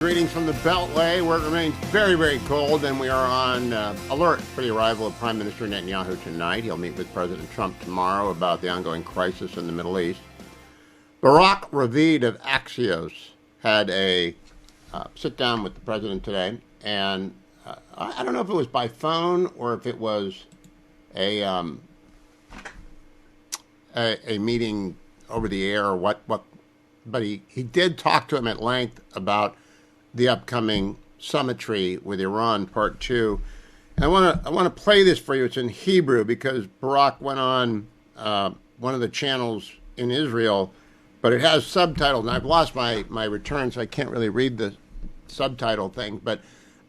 Greetings from the Beltway, where it remains very, very cold, and we are on alert for the arrival of Prime Minister Netanyahu tonight. He'll meet with President Trump tomorrow about the ongoing crisis in the Middle East. Barak Ravid of Axios had a sit-down with the president today, and I don't know if it was by phone or if it was a meeting over the air or what, but he did talk to him at length about the upcoming summitry with Iran, part 2. And I want to play this for you. It's in Hebrew because Barak went on one of the channels in Israel, but it has subtitles. And I've lost my return, so I can't really read the subtitle thing. But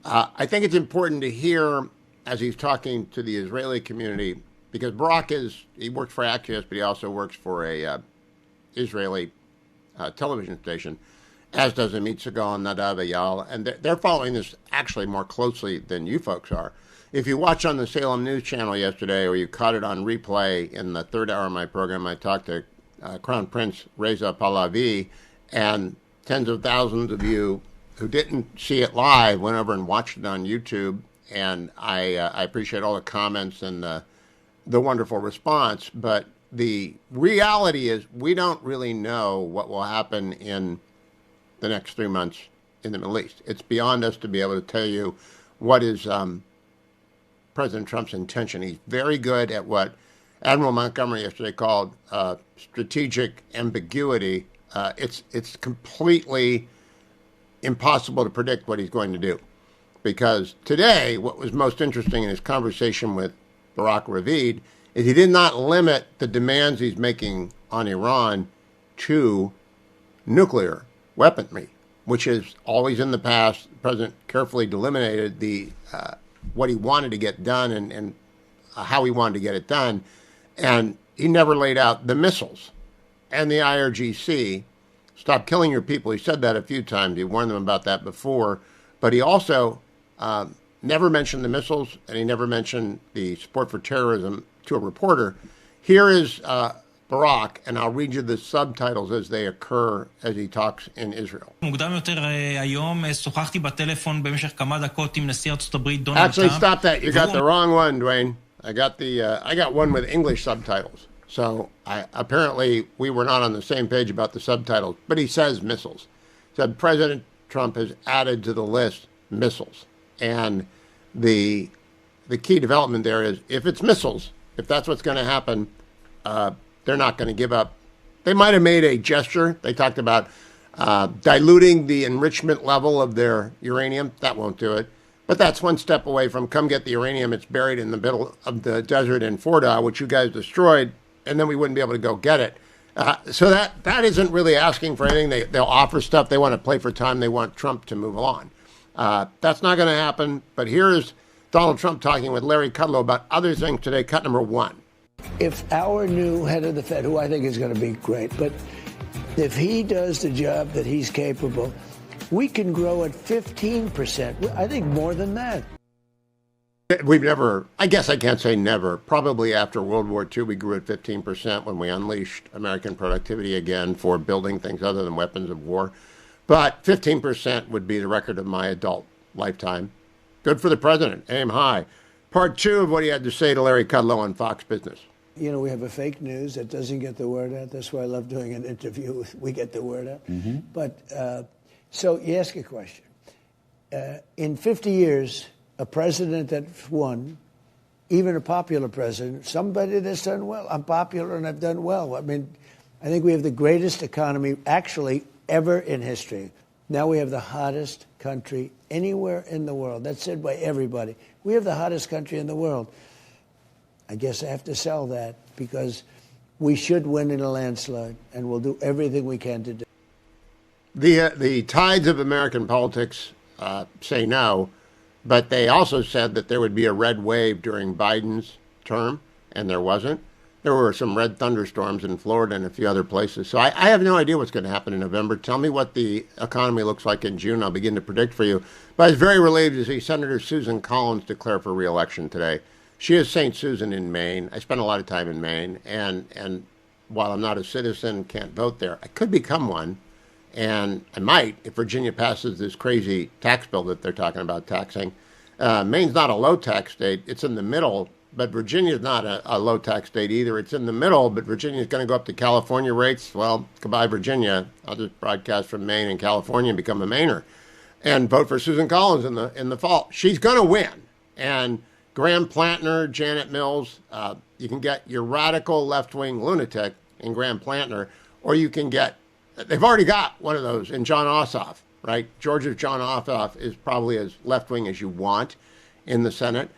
I think it's important to hear as he's talking to the Israeli community, because Barak he works for Axios, but he also works for a Israeli television station, as does Amit Segal and Nadav Eyal, and they're following this actually more closely than you folks are. If you watch on the Salem News Channel yesterday, or you caught it on replay in the third hour of my program, I talked to Crown Prince Reza Pahlavi, and tens of thousands of you who didn't see it live went over and watched it on YouTube, and I appreciate all the comments and the wonderful response, but the reality is we don't really know what will happen in the next 3 months in the Middle East. It's beyond us to be able to tell you what is President Trump's intention. He's very good at what Admiral Montgomery yesterday called strategic ambiguity. It's completely impossible to predict what he's going to do. Because today, what was most interesting in his conversation with Barak Ravid is he did not limit the demands he's making on Iran to nuclear weaponry, which is always in the past. The president carefully delimited what he wanted to get done and how he wanted to get it done, and he never laid out the missiles and the IRGC. Stop killing your people. He said that a few times. He warned them about that before, but he also never mentioned the missiles, and he never mentioned the support for terrorism to a reporter. Here is Barak, and I'll read you the subtitles as they occur as he talks in Israel. Actually, stop that. You got the wrong one, Dwayne. I got one with English subtitles. So apparently we were not on the same page about the subtitles, but he says missiles. Said President Trump has added to the list missiles. And the key development there is if it's missiles, if that's what's going to happen, they're not going to give up. They might have made a gesture. They talked about diluting the enrichment level of their uranium. That won't do it. But that's one step away from come get the uranium. It's buried in the middle of the desert in Fordow, which you guys destroyed, and then we wouldn't be able to go get it. So that isn't really asking for anything. They'll offer stuff. They want to play for time. They want Trump to move along. That's not going to happen. But here is Donald Trump talking with Larry Kudlow about other things today. Cut number 1. If our new head of the Fed, who I think is going to be great, but if he does the job that he's capable, we can grow at 15%. I think more than that. We've never, I guess I can't say never, probably after World War II, we grew at 15% when we unleashed American productivity again for building things other than weapons of war. But 15% would be the record of my adult lifetime. Good for the president. Aim high. Part 2 of what he had to say to Larry Kudlow on Fox Business. You know, we have a fake news that doesn't get the word out. That's why I love doing an interview. We get the word out. Mm-hmm. But so you ask a question. In 50 years, a president that's won, even a popular president, somebody that's done well. I'm popular and I've done well. I mean, I think we have the greatest economy actually ever in history. Now we have the hottest country anywhere in the world. That's said by everybody. We have the hottest country in the world. I guess I have to sell that because we should win in a landslide, and we'll do everything we can to do. The tides of American politics say no, but they also said that there would be a red wave during Biden's term, and there wasn't. There were some red thunderstorms in Florida and a few other places. So I have no idea what's going to happen in November. Tell me what the economy looks like in June. I'll begin to predict for you. But I was very relieved to see Senator Susan Collins declare for re-election today. She is St. Susan in Maine. I spent a lot of time in Maine. And while I'm not a citizen, can't vote there, I could become one And I might, if Virginia passes this crazy tax bill that they're talking about taxing. Maine's not a low tax state. It's in the middle, but Virginia's not a low tax state either. It's in the middle, but Virginia's going to go up to California rates. Well, goodbye, Virginia. I'll just broadcast from Maine and California and become a Mainer and vote for Susan Collins in the fall. She's going to win. And Graham Plantner, Janet Mills, you can get your radical left-wing lunatic in Graham Plantner, or you can get, they've already got one of those in John Ossoff, right? Georgia's John Ossoff is probably as left-wing as you want in the Senate,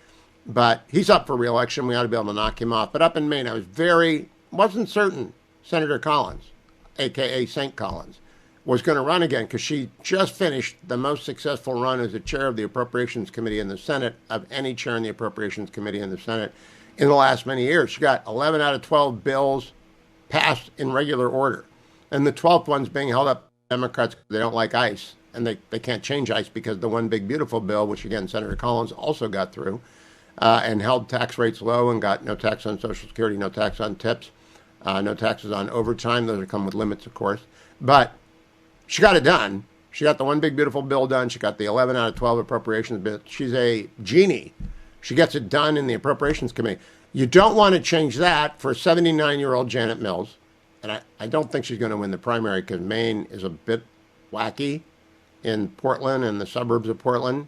but he's up for re-election. We ought to be able to knock him off. But up in Maine, wasn't certain Senator Collins, a.k.a. St. Collins, was going to run again because she just finished the most successful run as the chair of the Appropriations Committee in the Senate of any chair in the Appropriations Committee in the Senate in the last many years. She got 11 out of 12 bills passed in regular order. And the 12th one's being held up by Democrats because they don't like ICE. And they can't change ICE because the One Big Beautiful bill, which, again, Senator Collins also got through, and held tax rates low and got no tax on Social Security, no tax on tips, no taxes on overtime. Those are come with limits, of course. But she got it done. She got the One Big Beautiful bill done. She got the 11 out of 12 appropriations bill. She's a genie. She gets it done in the Appropriations Committee. You don't want to change that for 79-year-old Janet Mills. And I don't think she's going to win the primary because Maine is a bit wacky in Portland and the suburbs of Portland.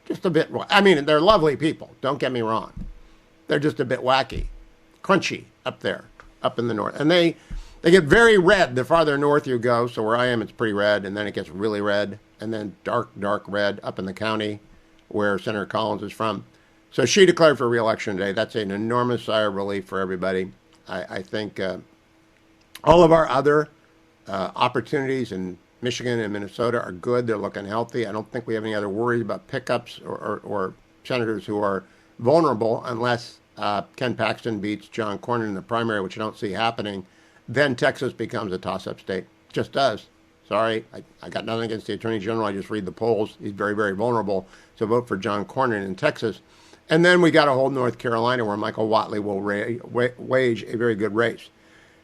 Just a bit. I mean, they're lovely people. Don't get me wrong. They're just a bit wacky, crunchy up there, up in the north. And they get very red the farther north you go. So where I am, it's pretty red. And then it gets really red. And then dark, dark red up in the county where Senator Collins is from. So she declared for re-election today. That's an enormous sigh of relief for everybody. I think all of our other opportunities in Michigan and Minnesota are good. They're looking healthy. I don't think we have any other worries about pickups or senators who are vulnerable unless Ken Paxton beats John Cornyn in the primary, which I don't see happening. Then Texas becomes a toss-up state. Just does. Sorry, I got nothing against the Attorney General. I just read the polls. He's very, very vulnerable. So vote for John Cornyn in Texas. And then we got a whole North Carolina where Michael Whatley will wage a very good race.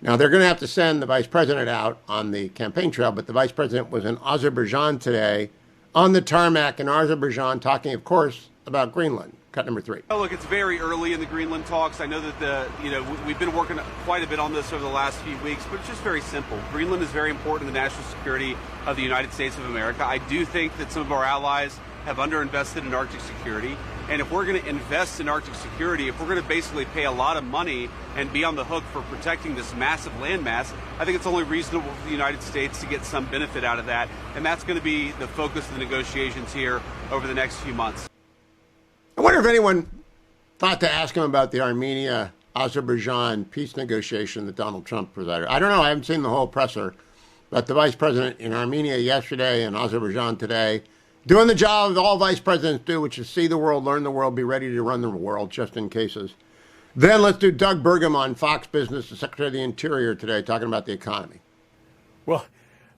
Now, they're going to have to send the vice president out on the campaign trail, but the vice president was in Azerbaijan today on the tarmac in Azerbaijan talking, of course, about Greenland. Cut number 3. Oh, look, it's very early in the Greenland talks. I know that we've been working quite a bit on this over the last few weeks, but it's just very simple. Greenland is very important to the national security of the United States of America. I do think that some of our allies have underinvested in Arctic security. And if we're going to invest in Arctic security, if we're going to basically pay a lot of money and be on the hook for protecting this massive landmass, I think it's only reasonable for the United States to get some benefit out of that. And that's going to be the focus of the negotiations here over the next few months. I wonder if anyone thought to ask him about the Armenia-Azerbaijan peace negotiation that Donald Trump presided. I don't know. I haven't seen the whole presser. But the vice president in Armenia yesterday and Azerbaijan today, doing the job all vice presidents do, which is see the world, learn the world, be ready to run the world just in cases. Then let's do Doug Burgum on Fox Business, the Secretary of the Interior today, talking about the economy. Well,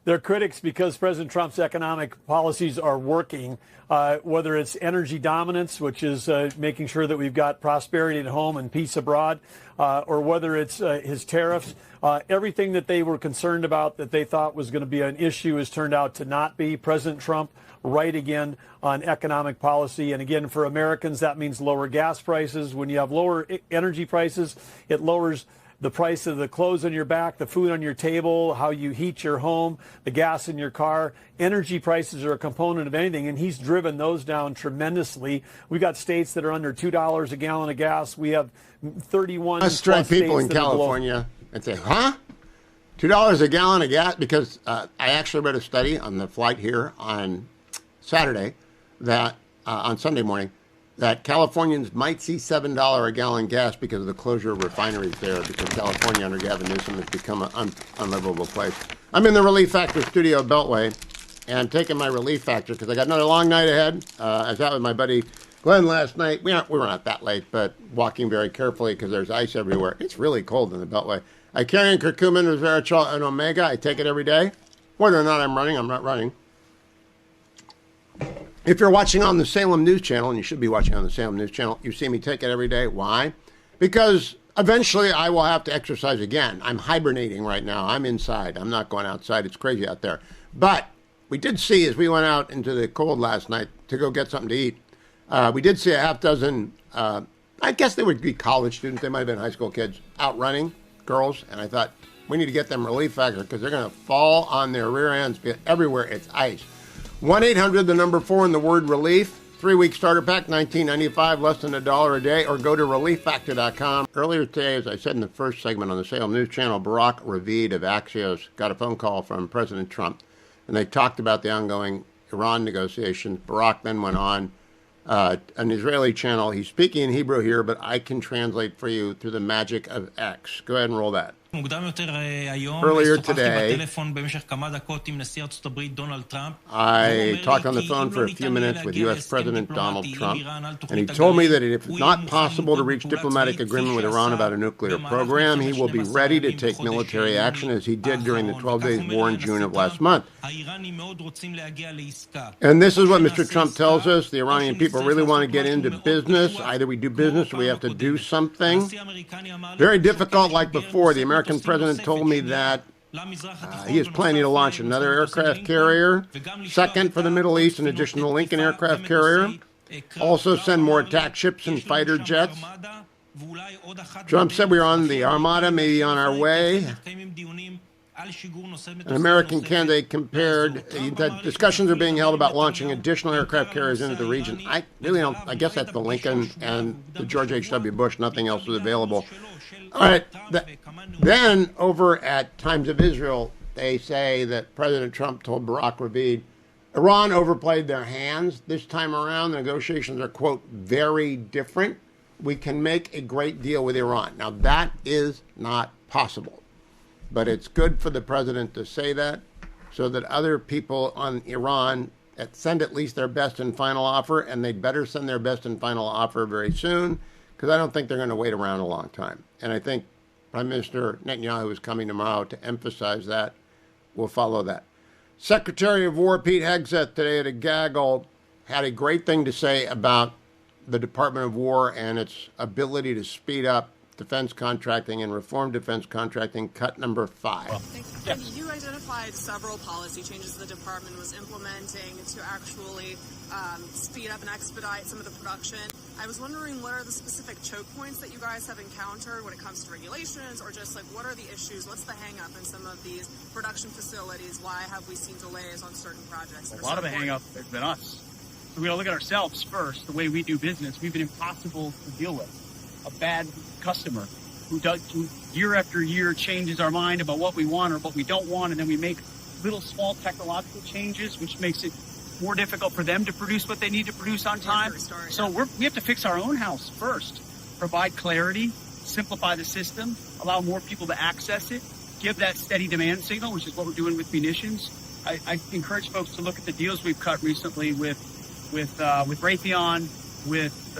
they're critics because President Trump's economic policies are working, whether it's energy dominance, which is making sure that we've got prosperity at home and peace abroad, or whether it's his tariffs. Everything that they were concerned about that they thought was going to be an issue has turned out to not be. President Trump right again on economic policy. And again, for Americans, that means lower gas prices. When you have lower energy prices, it lowers the price of the clothes on your back, the food on your table, how you heat your home, the gas in your car. Energy prices are a component of anything, and he's driven those down tremendously. We've got states that are under $2 a gallon of gas. We have 31 Let's strike people in California and say, huh? $2 a gallon of gas? Because I actually read a study on the flight here on Saturday, that on Sunday morning, that Californians might see $7 a gallon gas because of the closure of refineries there, because California under Gavin Newsom has become an unlivable place. I'm in the Relief Factor studio Beltway, and I'm taking my Relief Factor because I got another long night ahead. I was out with my buddy Glenn last night. We were not that late, but walking very carefully because there's ice everywhere. It's really cold in the Beltway. I carry in curcumin, resveratrol, and omega. I take it every day. Whether or not I'm running, I'm not running. If you're watching on the Salem News Channel, and you should be watching on the Salem News Channel, you see me take it every day. Why? Because eventually I will have to exercise again. I'm hibernating right now. I'm inside. I'm not going outside. It's crazy out there. But we did see, as we went out into the cold last night to go get something to eat, we did see a half dozen, I guess they would be college students, they might have been high school kids, out running, girls, and I thought, we need to get them relief factor because they're going to fall on their rear ends everywhere it's ice. 1-800, the number 4, and the word relief. 3-week starter pack, $19.95, less than $1 a day, or go to relieffactor.com. Earlier today, as I said in the first segment on the Salem News Channel, Barack Ravid of Axios got a phone call from President Trump, and they talked about the ongoing Iran negotiations. Barack then went on an Israeli channel. He's speaking in Hebrew here, but I can translate for you through the magic of X. Go ahead and roll that. Earlier today, I talked on the phone for a few minutes with U.S. President Donald Trump, and he told me that if it's not possible to reach diplomatic agreement with Iran about a nuclear program, he will be ready to take military action as he did during the 12 days war in June of last month. And this is what Mr. Trump tells us. The Iranian people really want to get into business. Either we do business or we have to do something. Very difficult like before. The American president told me that he is planning to launch another aircraft carrier. Second, for the Middle East, an additional Lincoln aircraft carrier. Also send more attack ships and fighter jets. Trump said we are on the Armada, maybe on our way. An American candidate compared that discussions are being held about launching additional aircraft carriers into the region. I really don't. I guess that's the Lincoln and the George H.W. Bush. Nothing else was available. All right. Then over at Times of Israel, they say that President Trump told Barack Ravid, Iran overplayed their hands this time around. The negotiations are, quote, very different. We can make a great deal with Iran. Now, that is not possible. But it's good for the president to say that so that other people on Iran send at least their best and final offer, and they'd better send their best and final offer very soon, because I don't think they're going to wait around a long time. And I think Prime Minister Netanyahu is coming tomorrow to emphasize that. We'll follow that. Secretary of War Pete Hegseth today at a gaggle had a great thing to say about the Department of War and its ability to speed up defense contracting and reform defense contracting, cut number 5. You identified several policy changes the department was implementing to actually speed up and expedite some of the production. I was wondering, what are the specific choke points that you guys have encountered when it comes to regulations, or just like what are the issues? What's the hang up in some of these production facilities? Why have we seen delays on certain projects? A lot of the hang up has been us. So we got to look at ourselves first. The way we do business, we've been impossible to deal with. A bad customer who year after year changes our mind about what we want or what we don't want, and then we make little small technological changes, which makes it more difficult for them to produce what they need to produce on time. So we have to fix our own house first, provide clarity, simplify the system, allow more people to access it, give that steady demand signal, which is what we're doing with munitions. I encourage folks to look at the deals we've cut recently with Raytheon, with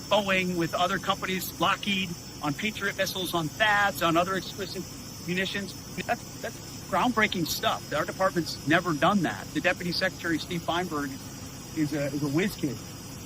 Boeing, with other companies, Lockheed, on Patriot missiles, on THAADs, on other exquisite munitions. That's groundbreaking stuff. Our department's never done that. The Deputy Secretary, Steve Feinberg, is a whiz kid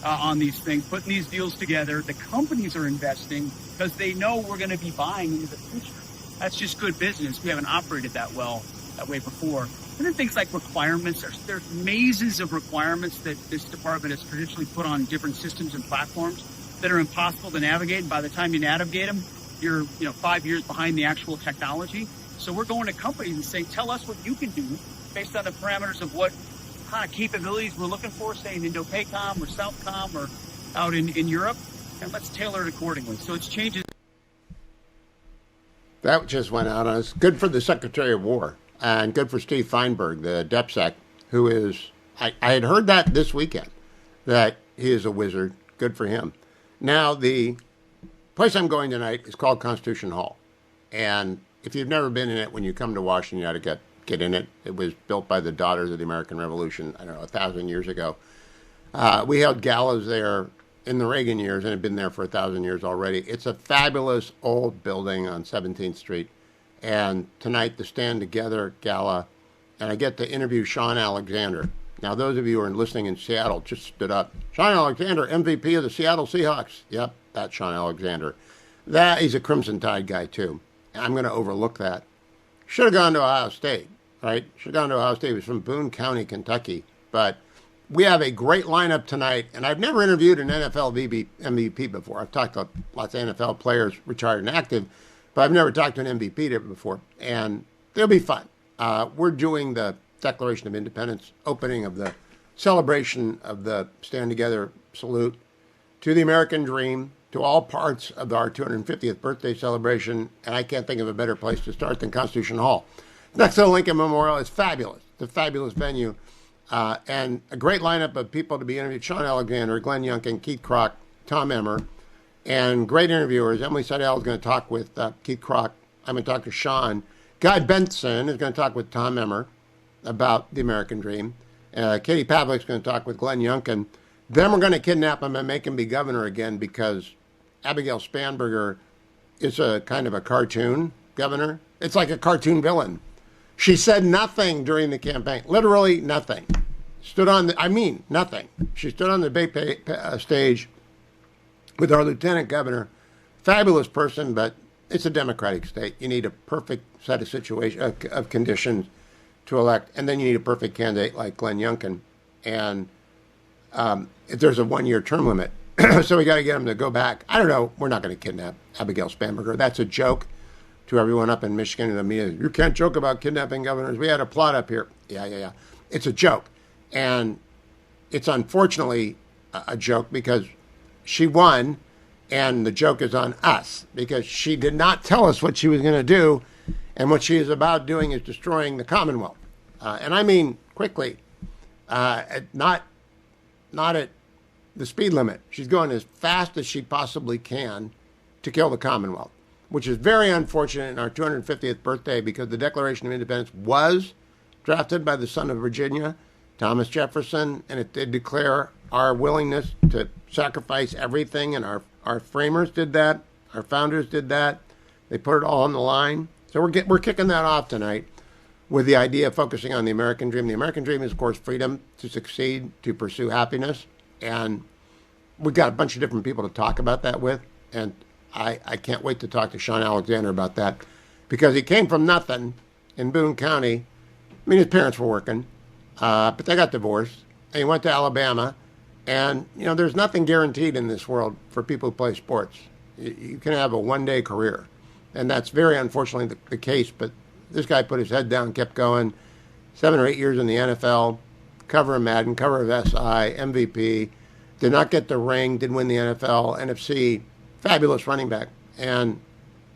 on these things, putting these deals together. The companies are investing because they know we're going to be buying into the future. That's just good business. We haven't operated that way before. And then things like requirements. There's mazes of requirements that this department has traditionally put on different systems and platforms that are impossible to navigate. And by the time you navigate them, you're 5 years behind the actual technology. So we're going to companies and saying, tell us what you can do based on the parameters of what kind of capabilities we're looking for, say in Indo-PACOM or Southcom or out in Europe, and let's tailor it accordingly. So it's changes. That just went out on us. Good for the Secretary of War. And good for Steve Feinberg, the DepSec, who is, I had heard that this weekend, that he is a wizard. Good for him. Now, the place I'm going tonight is called Constitution Hall. And if you've never been in it, when you come to Washington, you ought to get in it. It was built by the Daughters of the American Revolution, 1,000 years ago. We held galas there in the Reagan years and had been there for 1,000 years already. It's a fabulous old building on 17th Street. And tonight, the Stand Together Gala, and I get to interview Sean Alexander. Now, those of you who are listening in Seattle just stood up. Sean Alexander, MVP of the Seattle Seahawks. Yep, that's Sean Alexander. He's a Crimson Tide guy, too. I'm going to overlook that. Should have gone to Ohio State. right? Should have gone to Ohio State. He was from Boone County, Kentucky. But we have a great lineup tonight, and I've never interviewed an NFL MVP before. I've talked to lots of NFL players, retired and active, but I've never talked to an MVP before, and it'll be fun. We're doing the Declaration of Independence, opening of the celebration of the Stand Together salute to the American dream, to all parts of our 250th birthday celebration, and I can't think of a better place to start than Constitution Hall. Next to the Lincoln Memorial is fabulous. It's a fabulous venue, and a great lineup of people to be interviewed. Sean Alexander, Glenn Youngkin, Keith Kroc, Tom Emmer, and great interviewers. Emily Seidel is going to talk with Keith Kroc. I'm going to talk to Sean. Guy Benson is going to talk with Tom Emmer about the American dream. Katie Pavlik is going to talk with Glenn Youngkin. Then we're going to kidnap him and make him be governor again because Abigail Spanberger is a kind of a cartoon governor. It's like a cartoon villain. She said nothing during the campaign, literally nothing. Nothing. She stood on the debate stage with our lieutenant governor, fabulous person, but it's a democratic state. You need a perfect set of conditions to elect, and then you need a perfect candidate like Glenn Youngkin. And if there's a one-year term limit, so we got to get him to go back. I don't know. We're not going to kidnap Abigail Spanberger. That's a joke to everyone up in Michigan and the media. You can't joke about kidnapping governors. We had a plot up here. Yeah. It's a joke. And it's unfortunately a joke because she won, and the joke is on us because she did not tell us what she was going to do, and what she is about doing is destroying the Commonwealth. And I mean quickly, not at the speed limit. She's going as fast as she possibly can to kill the Commonwealth, which is very unfortunate in our 250th birthday because the Declaration of Independence was drafted by the son of Virginia, Thomas Jefferson, and it did declare our willingness to sacrifice everything, and our framers did that, our founders did that. They put it all on the line. So we're kicking that off tonight with the idea of focusing on the American dream. The American dream is, of course, freedom to succeed, to pursue happiness. And we've got a bunch of different people to talk about that with. And I can't wait to talk to Sean Alexander about that because he came from nothing in Boone County. I mean, his parents were working, but they got divorced. And he went to Alabama. And, there's nothing guaranteed in this world for people who play sports. You can have a one-day career. And that's very unfortunately the case. But this guy put his head down, kept going. 7 or 8 years in the NFL, cover of Madden, cover of SI, MVP. Did not get the ring, didn't win the NFL, NFC. Fabulous running back. And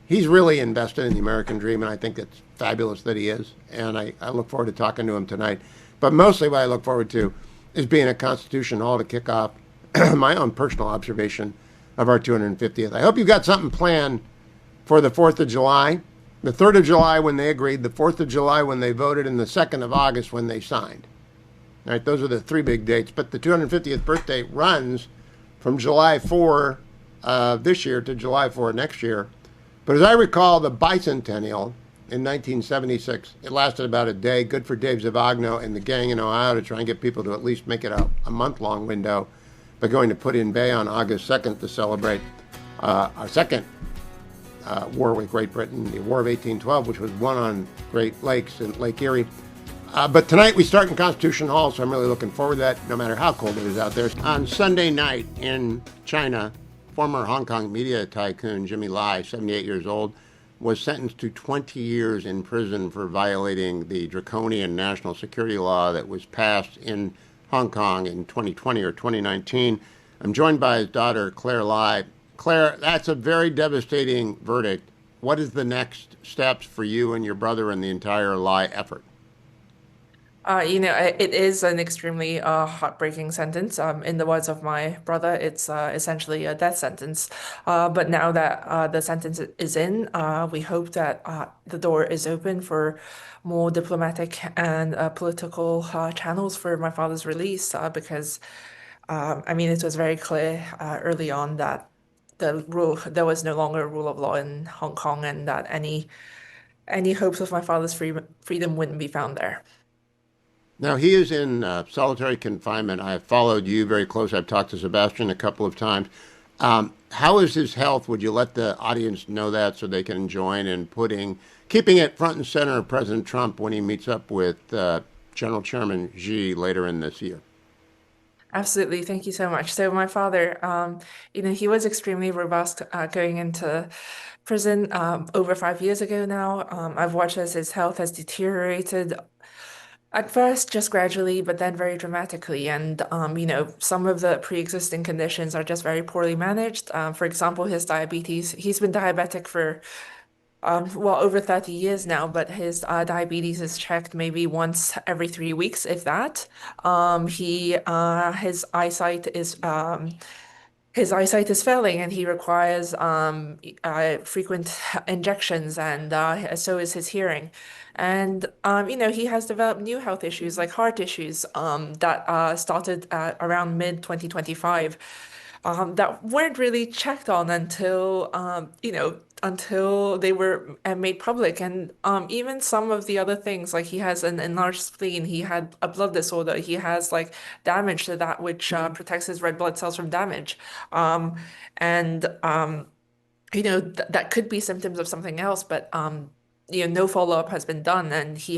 he's really invested in the American dream, and I think it's fabulous that he is. And I look forward to talking to him tonight. But mostly what I look forward to is being at Constitution Hall to kick off my own personal observation of our 250th. I hope you've got something planned for the 4th of July, the 3rd of July when they agreed, the 4th of July when they voted, and the 2nd of August when they signed. All right, those are the three big dates. But the 250th birthday runs from July 4 this year to July 4 next year. But as I recall, the bicentennial in 1976, it lasted about a day. Good for Dave Zavagno and the gang in Ohio to try and get people to at least make it a month-long window by going to Put in Bay on August 2nd to celebrate our second war with Great Britain, the War of 1812, which was won on Great Lakes and Lake Erie. But tonight we start in Constitution Hall, so I'm really looking forward to that, no matter how cold it is out there. On Sunday night in China, former Hong Kong media tycoon Jimmy Lai, 78 years old, was sentenced to 20 years in prison for violating the draconian national security law that was passed in Hong Kong in 2020 or 2019. I'm joined by his daughter, Claire Lai. Claire, that's a very devastating verdict. What is the next steps for you and your brother and the entire Lai effort? It is an extremely heartbreaking sentence. In the words of my brother, it's essentially a death sentence. But now that the sentence is in, we hope that the door is open for more diplomatic and political channels for my father's release. Because, it was very clear early on that there was no longer a rule of law in Hong Kong, and that any hopes of my father's freedom wouldn't be found there. Now, he is in solitary confinement. I have followed you very closely. I've talked to Sebastian a couple of times. How is his health? Would you let the audience know that so they can join in keeping it front and center of President Trump when he meets up with General Chairman Xi later in this year? Absolutely. Thank you so much. So my father, he was extremely robust going into prison over 5 years ago now. I've watched as his health has deteriorated at first, just gradually, but then very dramatically. And, some of the pre-existing conditions are just very poorly managed. For example, his diabetes. He's been diabetic for over 30 years now, but his diabetes is checked maybe once every 3 weeks, if that. His eyesight is failing, and he requires frequent injections, and so is his hearing. And he has developed new health issues like heart issues that started around mid 2025 that weren't really checked on until they were made public. And even some of the other things, like he has an enlarged spleen, he had a blood disorder, he has like damage to that which protects his red blood cells from damage. And that could be symptoms of something else, but no follow-up has been done, and he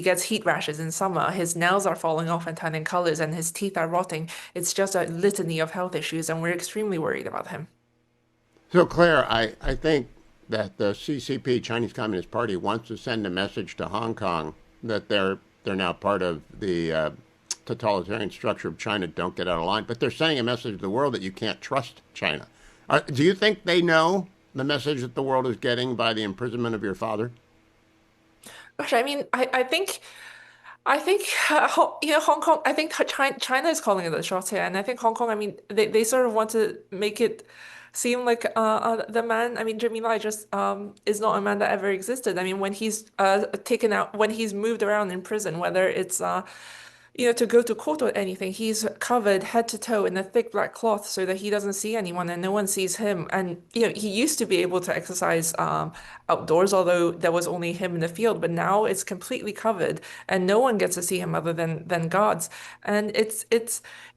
gets heat rashes in summer. His nails are falling off and turning colors, and his teeth are rotting. It's just a litany of health issues, and we're extremely worried about him. So, Claire, I think that the CCP, Chinese Communist Party, wants to send a message to Hong Kong that they're now part of the totalitarian structure of China. Don't get out of line. But they're sending a message to the world that you can't trust China. Do you think they know the message that the world is getting by the imprisonment of your father? Gosh, I mean, I think Hong Kong. I think China is calling it a shot here, and I think Hong Kong. I mean, they sort of want to make it seem like the man. I mean, Jimmy Lai just is not a man that ever existed. I mean, when he's taken out, when he's moved around in prison, whether it's to go to court or anything, he's covered head to toe in a thick black cloth so that he doesn't see anyone and no one sees him. And he used to be able to exercise outdoors, although there was only him in the field. But now it's completely covered, and no one gets to see him other than guards. And it's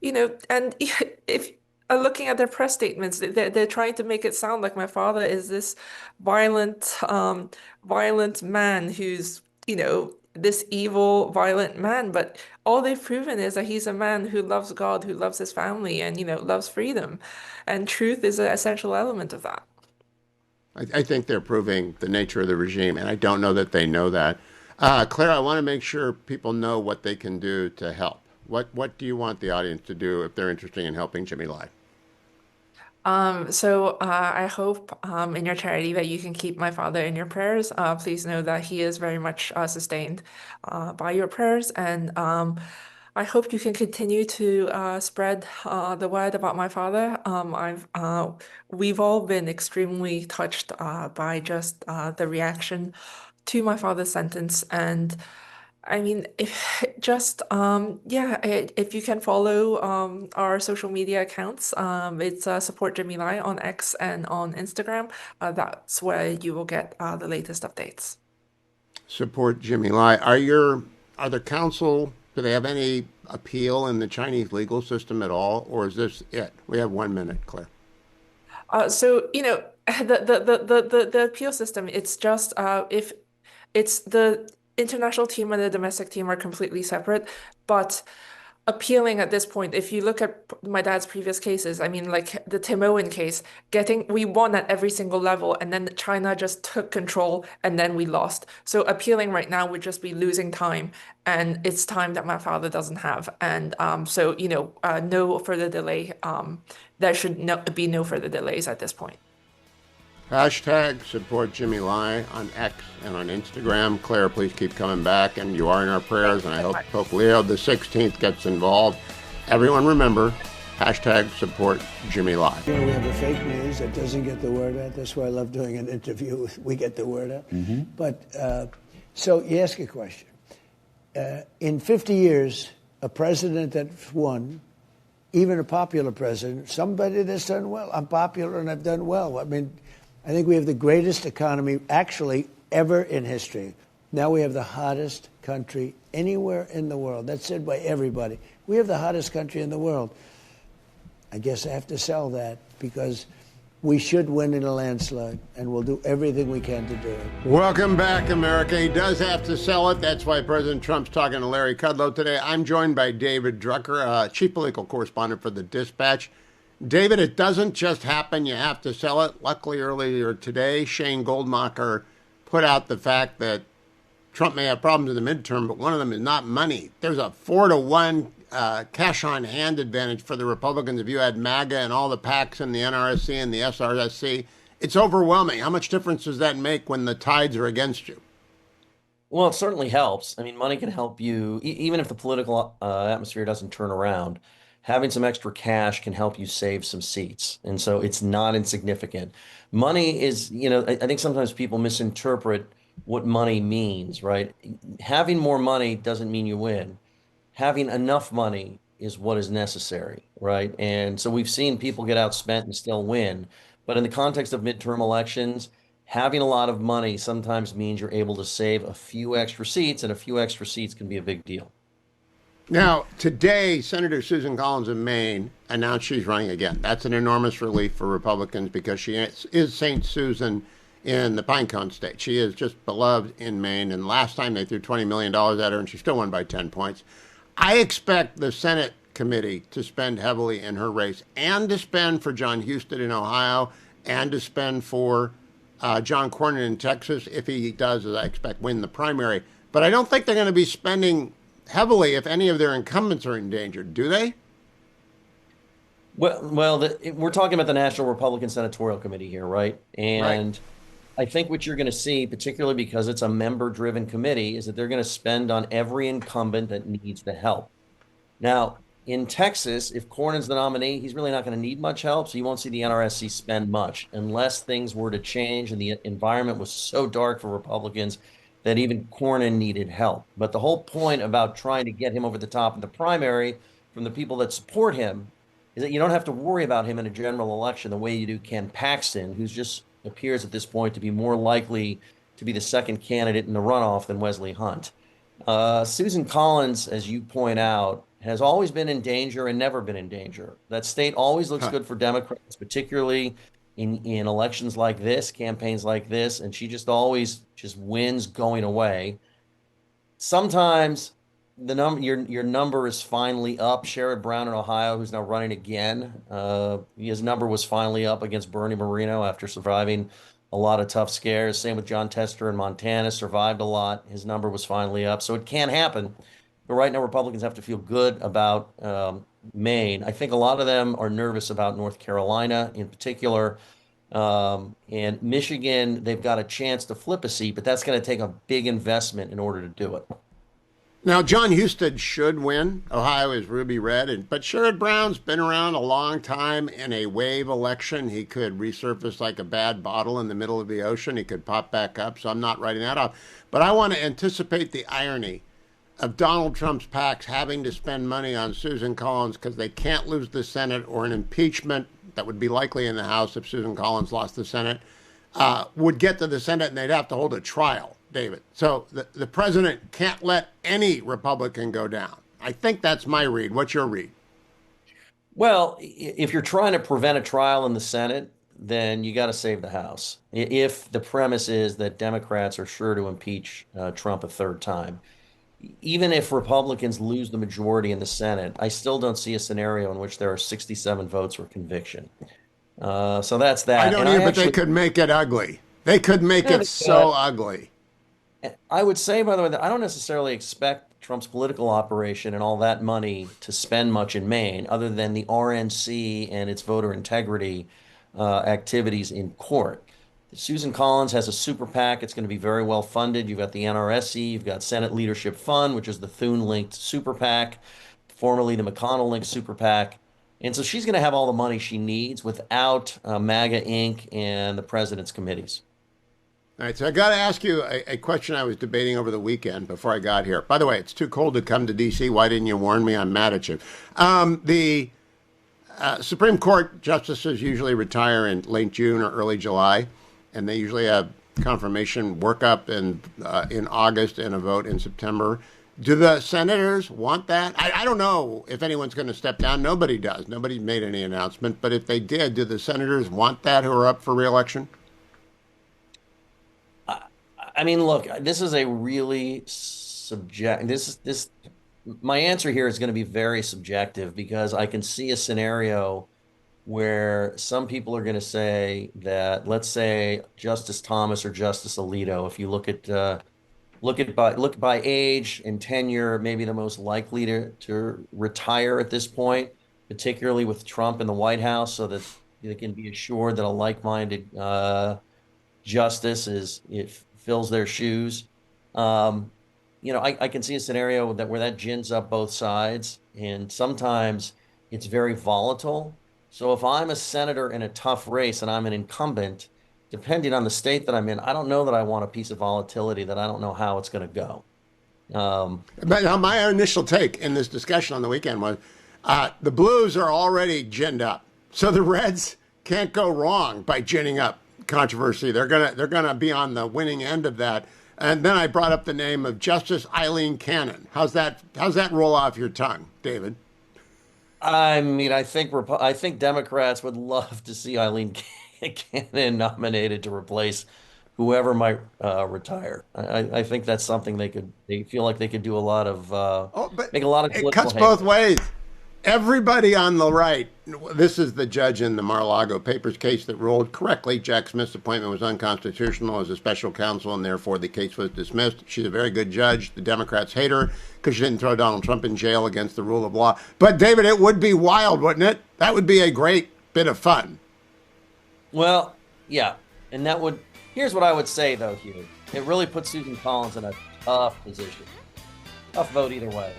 and if looking at their press statements, they're trying to make it sound like my father is this violent, violent man who's this evil, violent man. But all they've proven is that he's a man who loves God, who loves his family, and loves freedom. And truth is an essential element of that. I think they're proving the nature of the regime, and I don't know that they know that. Claire, I want to make sure people know what they can do to help. What do you want the audience to do if they're interested in helping Jimmy Lai? So I hope in your charity that you can keep my father in your prayers. Please know that he is very much sustained by your prayers, and I hope you can continue to spread the word about my father. We've all been extremely touched by just the reaction to my father's sentence, and I mean, if you can follow our social media accounts, it's Support Jimmy Lai on X and on Instagram. That's where you will get the latest updates. Support Jimmy Lai. Are the council, do they have any appeal in the Chinese legal system at all, or is this it? We have 1 minute, Claire. The appeal system, it's just if it's the international team and the domestic team are completely separate, but appealing at this point, if you look at my dad's previous cases, I mean, like the Tim Owen case, we won at every single level, and then China just took control, and then we lost. So appealing right now would just be losing time, and it's time that my father doesn't have. And no further delay. There should be no further delays at this point. Hashtag support Jimmy Lai on X and on Instagram. Claire, please keep coming back, and you are in our prayers, and I hope Leo the 16th gets involved. Everyone remember, hashtag support Jimmy Lai. We have a fake news that doesn't get the word out. That's why I love doing an interview. We get the word out. Mm-hmm. But so you ask a question. In 50 years, a president that's won, even a popular president, somebody that's done well. I'm popular and I've done well. I mean, I think we have the greatest economy actually ever in history. Now we have the hottest country anywhere in the world. That's said by everybody. We have the hottest country in the world. I guess I have to sell that because we should win in a landslide, and we'll do everything we can to do it. Welcome back, America. He does have to sell it. That's why President Trump's talking to Larry Kudlow today. I'm joined by David Drucker, chief political correspondent for the Dispatch. David, it doesn't just happen. You have to sell it. Luckily, earlier today, Shane Goldmacher put out the fact that Trump may have problems in the midterm, but one of them is not money. There's a 4-to-1 cash on hand advantage for the Republicans if you had MAGA and all the PACs and the NRSC and the SRSC. It's overwhelming. How much difference does that make when the tides are against you? Well, it certainly helps. I mean, money can help you, even if the political atmosphere doesn't turn around. Having some extra cash can help you save some seats. And so it's not insignificant. Money is, I think sometimes people misinterpret what money means, right? Having more money doesn't mean you win. Having enough money is what is necessary, right? And so we've seen people get outspent and still win. But in the context of midterm elections, having a lot of money sometimes means you're able to save a few extra seats, and a few extra seats can be a big deal. Now, today, Senator Susan Collins of Maine announced she's running again. That's an enormous relief for Republicans because she is St. Susan in the Pinecone State. She is just beloved in Maine, and last time they threw $20 million at her, and she still won by 10 points. I expect the Senate committee to spend heavily in her race and to spend for John Husted in Ohio and to spend for John Cornyn in Texas if he does, as I expect, win the primary. But I don't think they're going to be spending heavily if any of their incumbents are endangered, do they? Well, we're talking about the National Republican Senatorial Committee here, right? And I think what you're going to see, particularly because it's a member-driven committee, is that they're going to spend on every incumbent that needs the help. Now, in Texas, if Cornyn's the nominee, he's really not going to need much help, so you won't see the NRSC spend much unless things were to change and the environment was so dark for Republicans that even Cornyn needed help. But the whole point about trying to get him over the top in the primary from the people that support him is that you don't have to worry about him in a general election the way you do Ken Paxton, who's just appears at this point to be more likely to be the second candidate in the runoff than Wesley Hunt. Susan Collins, as you point out, has always been in danger and never been in danger. That state always looks good for Democrats, particularly in elections like this, campaigns like this, and she just always just wins going away. Sometimes your number is finally up. Sherrod Brown in Ohio, who's now running again, his number was finally up against Bernie Moreno after surviving a lot of tough scares. Same with John Tester in Montana, survived a lot. His number was finally up. So it can happen. But right now, Republicans have to feel good about Maine. I think a lot of them are nervous about North Carolina in particular. And Michigan, they've got a chance to flip a seat, but that's going to take a big investment in order to do it. Now, John Husted should win. Ohio is ruby red, but Sherrod Brown's been around a long time in a wave election. He could resurface like a bad bottle in the middle of the ocean. He could pop back up, so I'm not writing that off. But I want to anticipate the irony of Donald Trump's PACs having to spend money on Susan Collins because they can't lose the Senate, or an impeachment that would be likely in the House if Susan Collins lost the Senate, would get to the Senate and they'd have to hold a trial, David. So the president can't let any Republican go down. I think that's my read. What's your read? Well, if you're trying to prevent a trial in the Senate, then you got to save the House. If the premise is that Democrats are sure to impeach Trump a third time, even if Republicans lose the majority in the Senate, I still don't see a scenario in which there are 67 votes for conviction. So that's that. I don't either, but they could make it ugly. They could make it so ugly. I would say, by the way, that I don't necessarily expect Trump's political operation and all that money to spend much in Maine, other than the RNC and its voter integrity activities in court. Susan Collins has a super PAC. It's going to be very well funded. You've got the NRSC. You've got Senate Leadership Fund, which is the Thune-linked super PAC, formerly the McConnell-linked super PAC. And so she's going to have all the money she needs without MAGA Inc. and the president's committees. All right, so I got to ask you a question I was debating over the weekend before I got here. By the way, it's too cold to come to D.C. Why didn't you warn me? I'm mad at you. The Supreme Court justices usually retire in late June or early July, and they usually have confirmation workup in August and a vote in September. Do the senators want that? I don't know if anyone's going to step down. Nobody does. Nobody made any announcement. But if they did, do the senators want that who are up for reelection? I mean, look, this is a really subject. This. My answer here is going to be very subjective because I can see a scenario where some people are going to say that, let's say, Justice Thomas or Justice Alito, if you look by age and tenure, maybe the most likely to retire at this point, particularly with Trump in the White House, so that they can be assured that a like-minded justice it fills their shoes. I can see a scenario where that gins up both sides, and sometimes it's very volatile. So if I'm a senator in a tough race and I'm an incumbent, depending on the state that I'm in, I don't know that I want a piece of volatility that I don't know how it's going to go. But my initial take in this discussion on the weekend was the Blues are already ginned up, so the Reds can't go wrong by ginning up controversy. They're gonna be on the winning end of that. And then I brought up the name of Justice Eileen Cannon. How's that roll off your tongue, David? I mean, I think Democrats would love to see Eileen Cannon nominated to replace whoever might retire. I think that's something they feel like they could do a lot of make a lot of it cuts both ways. Everybody on the right, this is the judge in the Mar-a-Lago Papers case that ruled correctly Jack Smith's appointment was unconstitutional as a special counsel, and therefore the case was dismissed. She's a very good judge. The Democrats hate her because she didn't throw Donald Trump in jail against the rule of law. But, David, it would be wild, wouldn't it? That would be a great bit of fun. Well, yeah. And here's what I would say, though, Hugh. It really puts Susan Collins in a tough position. Tough vote either way.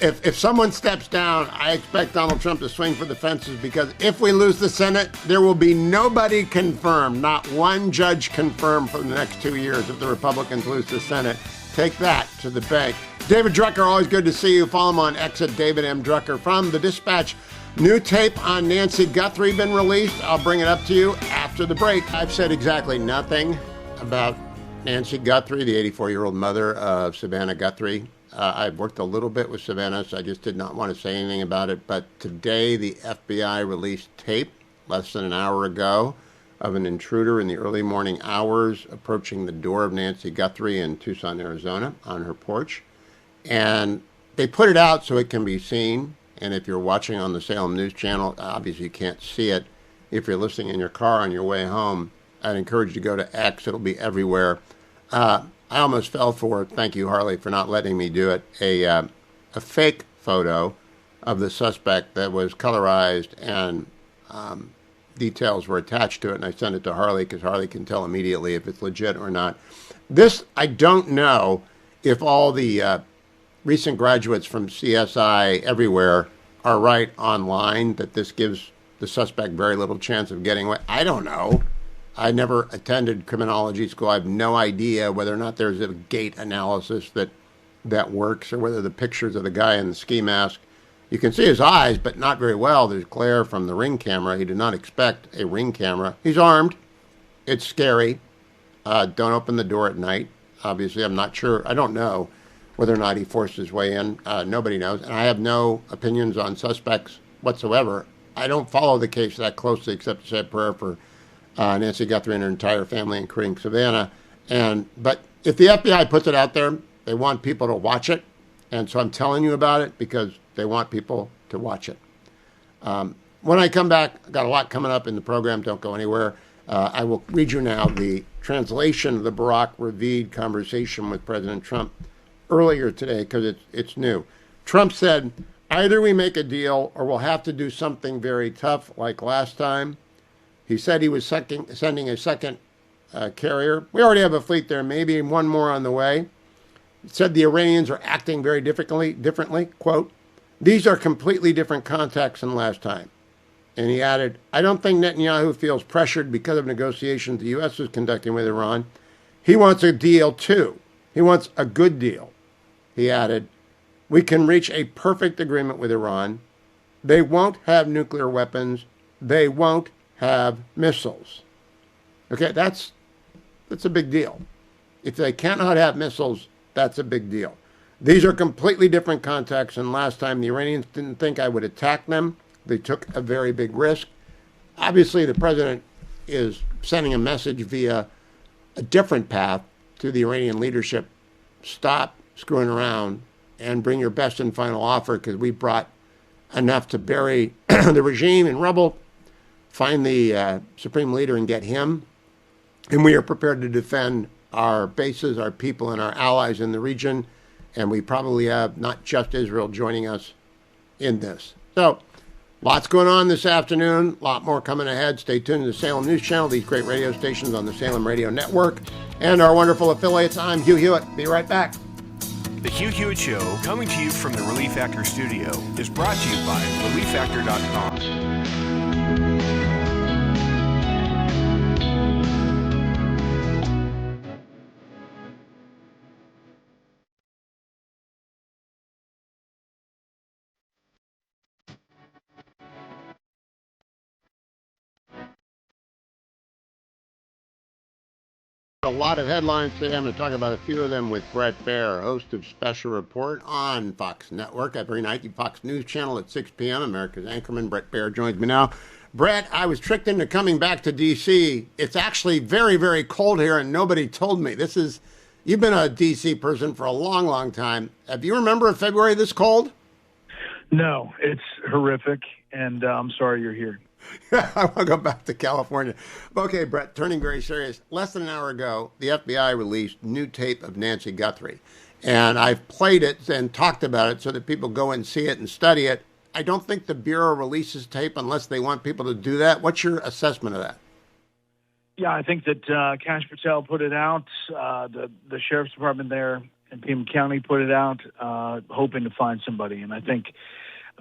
If someone steps down, I expect Donald Trump to swing for the fences, because if we lose the Senate, there will be nobody confirmed, not one judge confirmed for the next 2 years if the Republicans lose the Senate. Take that to the bank. David Drucker, always good to see you. Follow him on X at David M. Drucker. From the Dispatch, new tape on Nancy Guthrie been released. I'll bring it up to you after the break. I've said exactly nothing about Nancy Guthrie, the 84-year-old mother of Savannah Guthrie. I've worked a little bit with Savannah, so I just did not want to say anything about it. But today, the FBI released tape less than an hour ago of an intruder in the early morning hours approaching the door of Nancy Guthrie in Tucson, Arizona, on her porch. And they put it out so it can be seen. And if you're watching on the Salem News Channel, obviously you can't see it. If you're listening in your car on your way home, I'd encourage you to go to X. It'll be everywhere. I almost fell for it. Thank you, Harley, for not letting me do it. A fake photo of the suspect that was colorized and details were attached to it, and I sent it to Harley because Harley can tell immediately if it's legit or not. This, I don't know if all the recent graduates from CSI everywhere are right online, that this gives the suspect very little chance of getting away. I don't know. I never attended criminology school. I have no idea whether or not there's a gait analysis that works, or whether the pictures of the guy in the ski mask, you can see his eyes, but not very well. There's glare from the Ring camera. He did not expect a Ring camera. He's armed. It's scary. Don't open the door at night. Obviously, I'm not sure. I don't know whether or not he forced his way in. Nobody knows. And I have no opinions on suspects whatsoever. I don't follow the case that closely, except to say a prayer for Nancy Guthrie and her entire family, including Savannah. But if the FBI puts it out there, they want people to watch it. And so I'm telling you about it because they want people to watch it. When I come back, I've got a lot coming up in the program. Don't go anywhere. I will read you now the translation of the Barack Ravid conversation with President Trump earlier today, because it's new. Trump said, either we make a deal or we'll have to do something very tough like last time. He said he was sending a second carrier. We already have a fleet there, maybe one more on the way. He said the Iranians are acting very differently. Quote, these are completely different contexts than last time. And he added, I don't think Netanyahu feels pressured because of negotiations the U.S. is conducting with Iran. He wants a deal too. He wants a good deal. He added, we can reach a perfect agreement with Iran. They won't have nuclear weapons. They won't have missiles. Okay, that's a big deal. If they cannot have missiles, That's a big deal. These are completely different contexts, and last time the Iranians didn't think I would attack them. They took a very big risk. Obviously, the president is sending a message via a different path to the Iranian leadership. Stop screwing around and bring your best and final offer, because we brought enough to bury the regime in rubble, find the supreme leader and get him. And we are prepared to defend our bases, our people, and our allies in the region. And we probably have not just Israel joining us in this. So, lots going on this afternoon. A lot more coming ahead. Stay tuned to the Salem News Channel, these great radio stations on the Salem Radio Network, and our wonderful affiliates. I'm Hugh Hewitt. Be right back. The Hugh Hewitt Show, coming to you from the Relief Factor studio, is brought to you by ReliefFactor.com. A lot of headlines today. I'm going to talk about a few of them with Brett Baer, host of Special Report on Fox Network every night. The Fox News Channel at 6 p.m. America's anchorman, Brett Baer, joins me now. Brett, I was tricked into coming back to D.C. It's actually very, very cold here, and nobody told me. You've been a D.C. person for a long, long time. Do you remember a February this cold? No, it's horrific, and I'm sorry you're here. I want to go back to California. Okay, Brett, turning very serious. Less than an hour ago, the FBI released new tape of Nancy Guthrie. And I've played it and talked about it so that people go and see it and study it. I don't think the Bureau releases tape unless they want people to do that. What's your assessment of that? Yeah, I think that Kash Patel put it out. The Sheriff's Department there in Pima County put it out, hoping to find somebody. And I think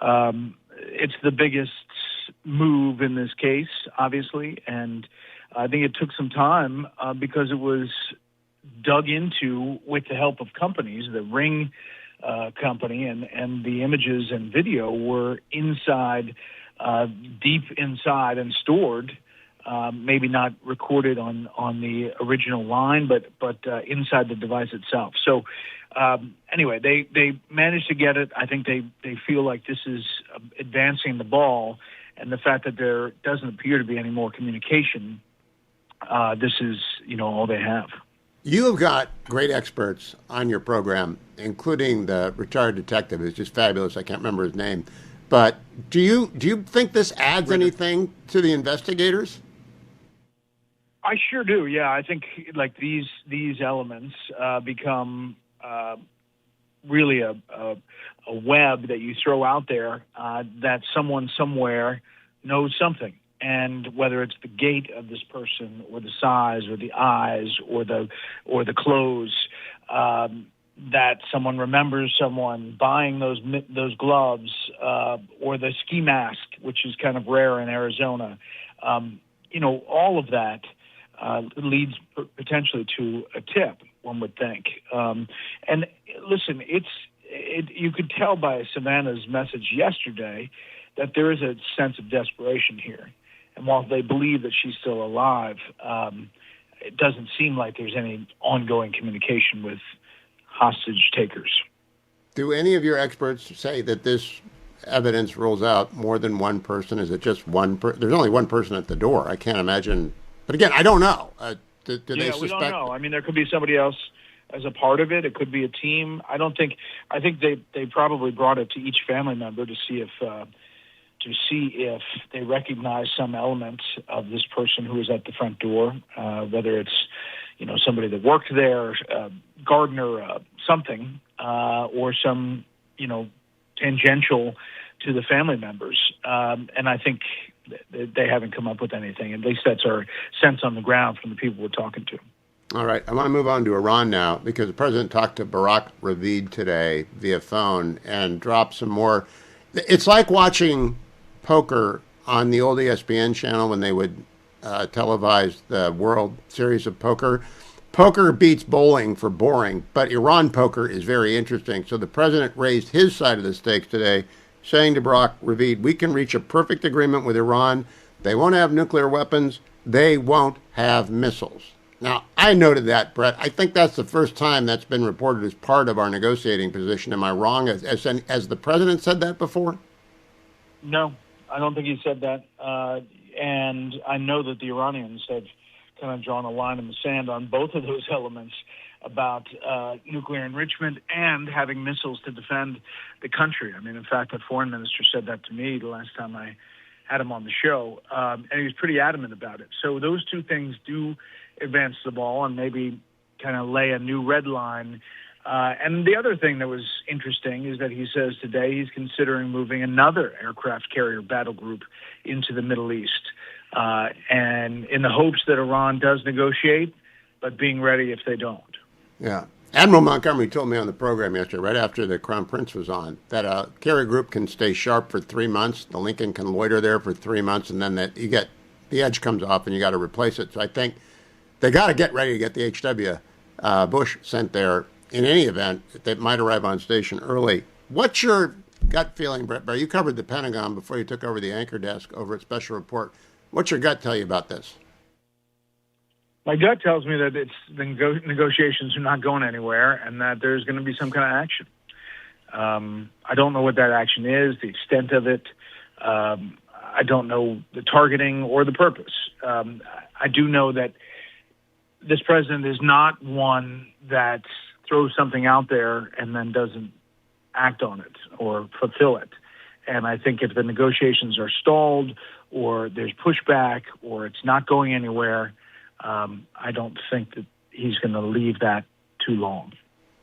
it's the biggest move in this case, obviously, and I think it took some time because it was dug into with the help of companies. The Ring company and the images and video were inside, deep inside and stored, maybe not recorded on the original line, but inside the device itself. So anyway, they managed to get it. I think they feel like this is advancing the ball. And the fact that there doesn't appear to be any more communication, this is, all they have. You have got great experts on your program, including the retired detective who's just fabulous. I can't remember his name. But do you think this adds anything to the investigators? I sure do. Yeah, I think like these elements become really a web that you throw out there that someone somewhere knows something, and whether it's the gait of this person or the size or the eyes or the clothes, that someone remembers someone buying those gloves or the ski mask, which is kind of rare in Arizona. All of that leads potentially to a tip, one would think. And listen, you could tell by Savannah's message yesterday that there is a sense of desperation here. And while they believe that she's still alive, it doesn't seem like there's any ongoing communication with hostage takers. Do any of your experts say that this evidence rules out more than one person? Is it just one person? There's only one person at the door. I can't imagine. But again, I don't know. Do they suspect? We don't know. I mean, there could be somebody else as a part of it. It could be a team. I think they probably brought it to each family member to see if they recognize some elements of this person who is at the front door, whether it's somebody that worked there, gardener, something, or some tangential to the family members. And I think they haven't come up with anything. At least that's our sense on the ground from the people we're talking to. All right. I want to move on to Iran now, because the president talked to Barak Ravid today via phone and dropped some more. It's like watching poker on the old ESPN channel when they would televise the World Series of Poker. Poker beats bowling for boring, but Iran poker is very interesting. So the president raised his side of the stakes today, saying to Barak Ravid, we can reach a perfect agreement with Iran. They won't have nuclear weapons. They won't have missiles. Now, I noted that, Brett. I think that's the first time that's been reported as part of our negotiating position. Am I wrong? As the president said that before? No, I don't think he said that. And I know that the Iranians have kind of drawn a line in the sand on both of those elements about nuclear enrichment and having missiles to defend the country. I mean, in fact, the foreign minister said that to me the last time I had him on the show, and he was pretty adamant about it. So those two things do advance the ball and maybe kind of lay a new red line. And the other thing that was interesting is that he says today he's considering moving another aircraft carrier battle group into the Middle East, and in the hopes that Iran does negotiate, but being ready if they don't. Yeah. Admiral Montgomery told me on the program yesterday, right after the Crown Prince was on, that a carrier group can stay sharp for 3 months. The Lincoln can loiter there for 3 months, and then the edge comes off and you got to replace it. So I think they got to get ready to get the H.W. Bush sent there in any event that might arrive on station early. What's your gut feeling, Brett Baer? You covered the Pentagon before you took over the anchor desk over at Special Report. What's your gut tell you about this? My gut tells me that the negotiations are not going anywhere and that there's going to be some kind of action. I don't know what that action is, the extent of it. I don't know the targeting or the purpose. I do know that this president is not one that throws something out there and then doesn't act on it or fulfill it. And I think if the negotiations are stalled or there's pushback or it's not going anywhere, I don't think that he's going to leave that too long.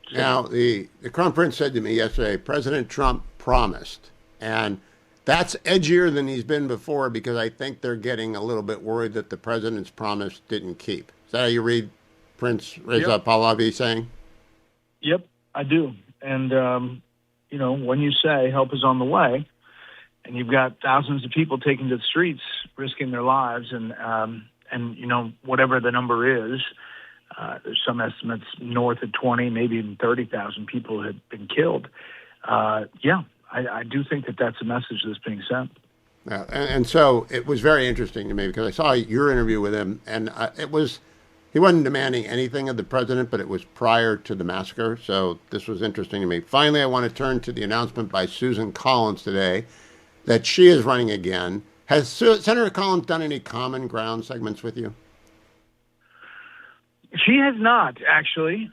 So, now, the Crown Prince said to me yesterday, President Trump promised, and that's edgier than he's been before because I think they're getting a little bit worried that the president's promise didn't keep. Is that how you read Prince Reza Pahlavi saying? Yep, I do. And, when you say help is on the way, and you've got thousands of people taking to the streets, risking their lives, and whatever the number is, there's some estimates north of 20, maybe even 30,000 people have been killed. I do think that that's a message that's being sent. Yeah, and so it was very interesting to me because I saw your interview with him, and he wasn't demanding anything of the president, but it was prior to the massacre, so this was interesting to me. Finally, I want to turn to the announcement by Susan Collins today that she is running again. Has Senator Collins done any common ground segments with you? She has not, actually.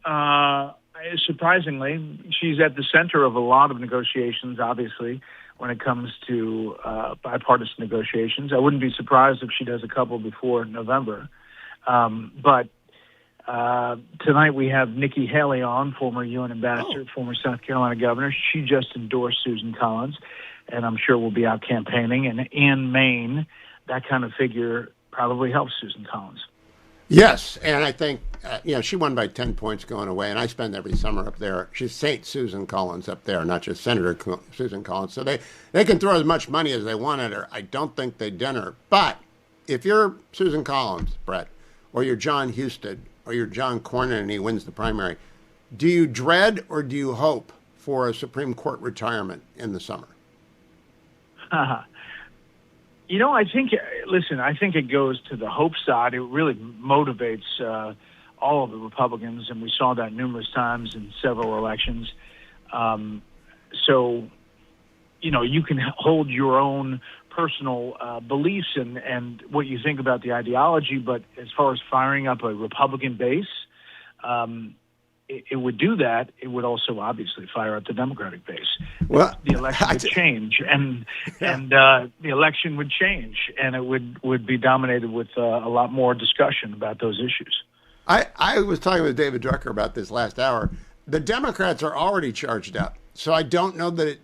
Surprisingly, she's at the center of a lot of negotiations, obviously, when it comes to bipartisan negotiations. I wouldn't be surprised if she does a couple before November. But tonight we have Nikki Haley on, former UN ambassador, former South Carolina governor. She just endorsed Susan Collins, and I'm sure we'll be out campaigning. And in Maine, that kind of figure probably helps Susan Collins. Yes, and I think, she won by 10 points going away, and I spend every summer up there. She's St. Susan Collins up there, not just Senator Susan Collins. So they can throw as much money as they want at her. I don't think they den her. But if you're Susan Collins, Brett, or you're John Husted, or you're John Cornyn and he wins the primary, do you dread or do you hope for a Supreme Court retirement in the summer? I think it goes to the hope side. It really motivates all of the Republicans, and we saw that numerous times in several elections. You can hold your own personal beliefs and what you think about the ideology, but as far as firing up a Republican base, it would do that. It would also obviously fire up the Democratic base. Well, the election would change, and the election would change, and it would be dominated with a lot more discussion about those issues. I was talking with David Drucker about this last hour. The Democrats are already charged up, so I don't know that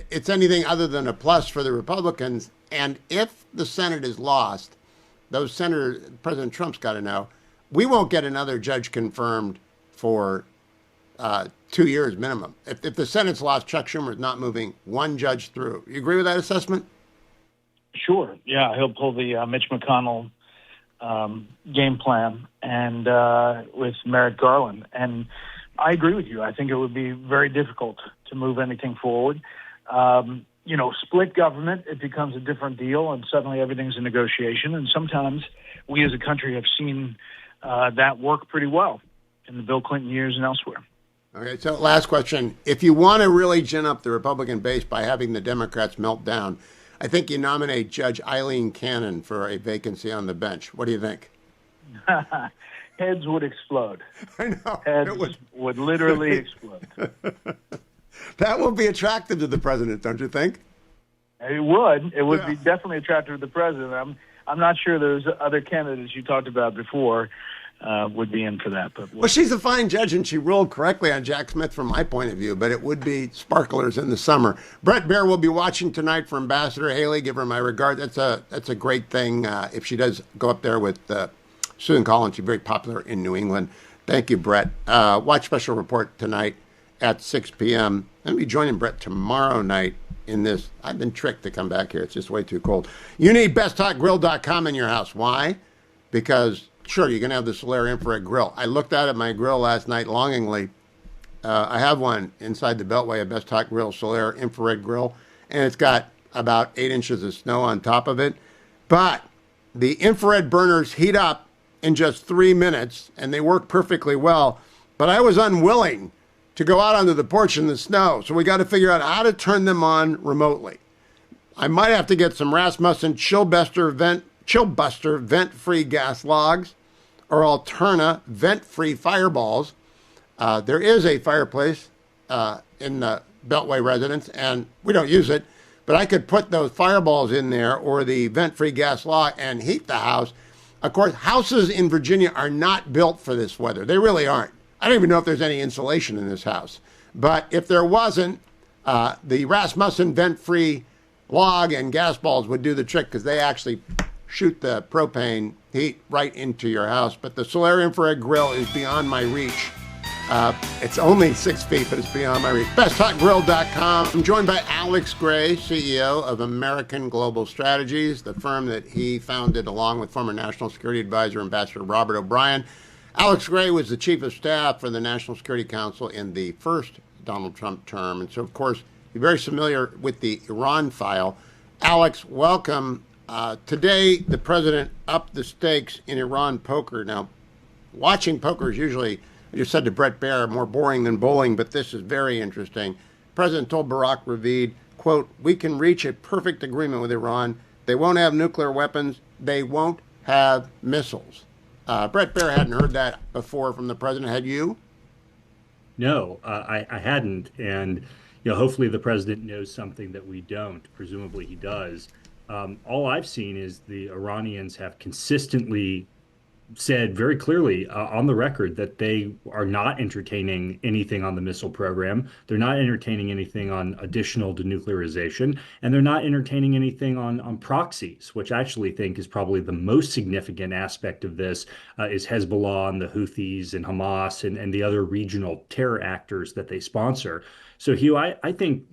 it's anything other than a plus for the Republicans. And if the Senate is lost, President Trump's got to know, we won't get another judge confirmed for 2 years minimum. If the Senate's lost, Chuck Schumer is not moving one judge through. You agree with that assessment? Sure. Yeah, he'll pull the Mitch McConnell game plan and with Merrick Garland. And I agree with you. I think it would be very difficult to move anything forward. Split government, it becomes a different deal, and suddenly everything's a negotiation. And sometimes we as a country have seen that worked pretty well in the Bill Clinton years and elsewhere. Okay, so last question. If you want to really gin up the Republican base by having the Democrats melt down, I think you nominate Judge Eileen Cannon for a vacancy on the bench. What do you think? Heads would explode. I know. Heads would literally explode. That will be attractive to the president, don't you think? It would. It would be definitely attractive to the president. I'm not sure those other candidates you talked about before would be in for that. But well, she's a fine judge, and she ruled correctly on Jack Smith from my point of view, but it would be sparklers in the summer. Brett Baer will be watching tonight for Ambassador Haley. Give her my regard. That's a great thing if she does go up there with Susan Collins. She's very popular in New England. Thank you, Brett. Watch Special Report tonight at 6 p.m. I'll be joining Brett tomorrow night in this. I've been tricked to come back here. It's just way too cold. You need besthotgrill.com in your house. Why? Because sure, you're going to have the Solaire infrared grill. I looked out at my grill last night longingly. I have one inside the Beltway, a Best Hot Grill Solaire infrared grill, and it's got about 8 inches of snow on top of it. But the infrared burners heat up in just 3 minutes, and they work perfectly well. But I was unwilling to go out onto the porch in the snow, so we got to figure out how to turn them on remotely. I might have to get some Rasmussen Chillbuster vent-free gas logs, or Alterna vent-free fireballs. There is a fireplace in the Beltway residence, and we don't use it, but I could put those fireballs in there or the vent-free gas log and heat the house. Of course, houses in Virginia are not built for this weather. They really aren't. I don't even know if there's any insulation in this house. But if there wasn't, the Rasmussen vent-free log and gas balls would do the trick because they actually shoot the propane heat right into your house. But the Solaire infrared grill is beyond my reach. It's only 6 feet, but it's beyond my reach. BestHotGrill.com. I'm joined by Alex Gray, CEO of American Global Strategies, the firm that he founded along with former National Security Advisor Ambassador Robert O'Brien. Alex Gray was the chief of staff for the National Security Council in the first Donald Trump term. And so, of course, you're very familiar with the Iran file. Alex, welcome. Today, the president upped the stakes in Iran poker. Now, watching poker is usually, I just said to Brett Baer, more boring than bowling, but this is very interesting. The president told Barack Ravid, quote, "We can reach a perfect agreement with Iran. They won't have nuclear weapons. They won't have missiles." Brett Baer hadn't heard that before from the president. Had you? No, I hadn't. And hopefully the president knows something that we don't. Presumably he does. All I've seen is the Iranians have consistently said very clearly on the record that they are not entertaining anything on the missile program. They're not entertaining anything on additional denuclearization, and they're not entertaining anything on proxies, which I actually think is probably the most significant aspect of this is Hezbollah and the Houthis and Hamas and the other regional terror actors that they sponsor. So, Hugh, I think,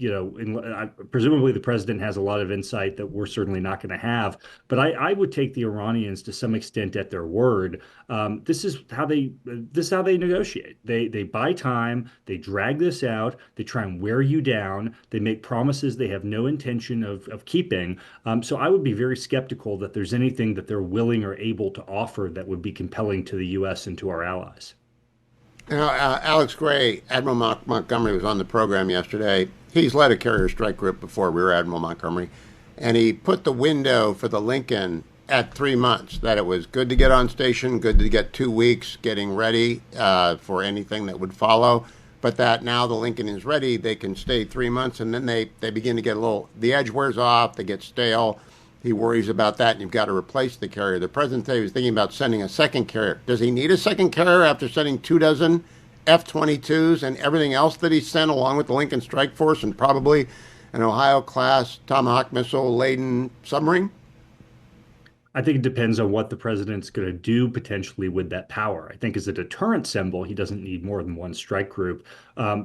presumably the president has a lot of insight that we're certainly not going to have, but I would take the Iranians to some extent at their word. This is how they negotiate. They buy time, they drag this out, they try and wear you down, they make promises they have no intention of keeping. So I would be very skeptical that there's anything that they're willing or able to offer that would be compelling to the U.S. and to our allies. Alex Gray, Admiral Montgomery was on the program yesterday. He's led a carrier strike group before Rear Admiral Montgomery, and he put the window for the Lincoln at 3 months, that it was good to get on station, good to get 2 weeks getting ready for anything that would follow, but that now the Lincoln is ready, they can stay 3 months, and then they begin to get the edge wears off, they get stale. He worries about that, and you've got to replace the carrier. The president said he was thinking about sending a second carrier. Does he need a second carrier after sending 24 F-22s and everything else that he sent along with the Lincoln Strike Force and probably an Ohio-class Tomahawk missile-laden submarine? I think it depends on what the president's going to do potentially with that power. I think as a deterrent symbol, he doesn't need more than one strike group.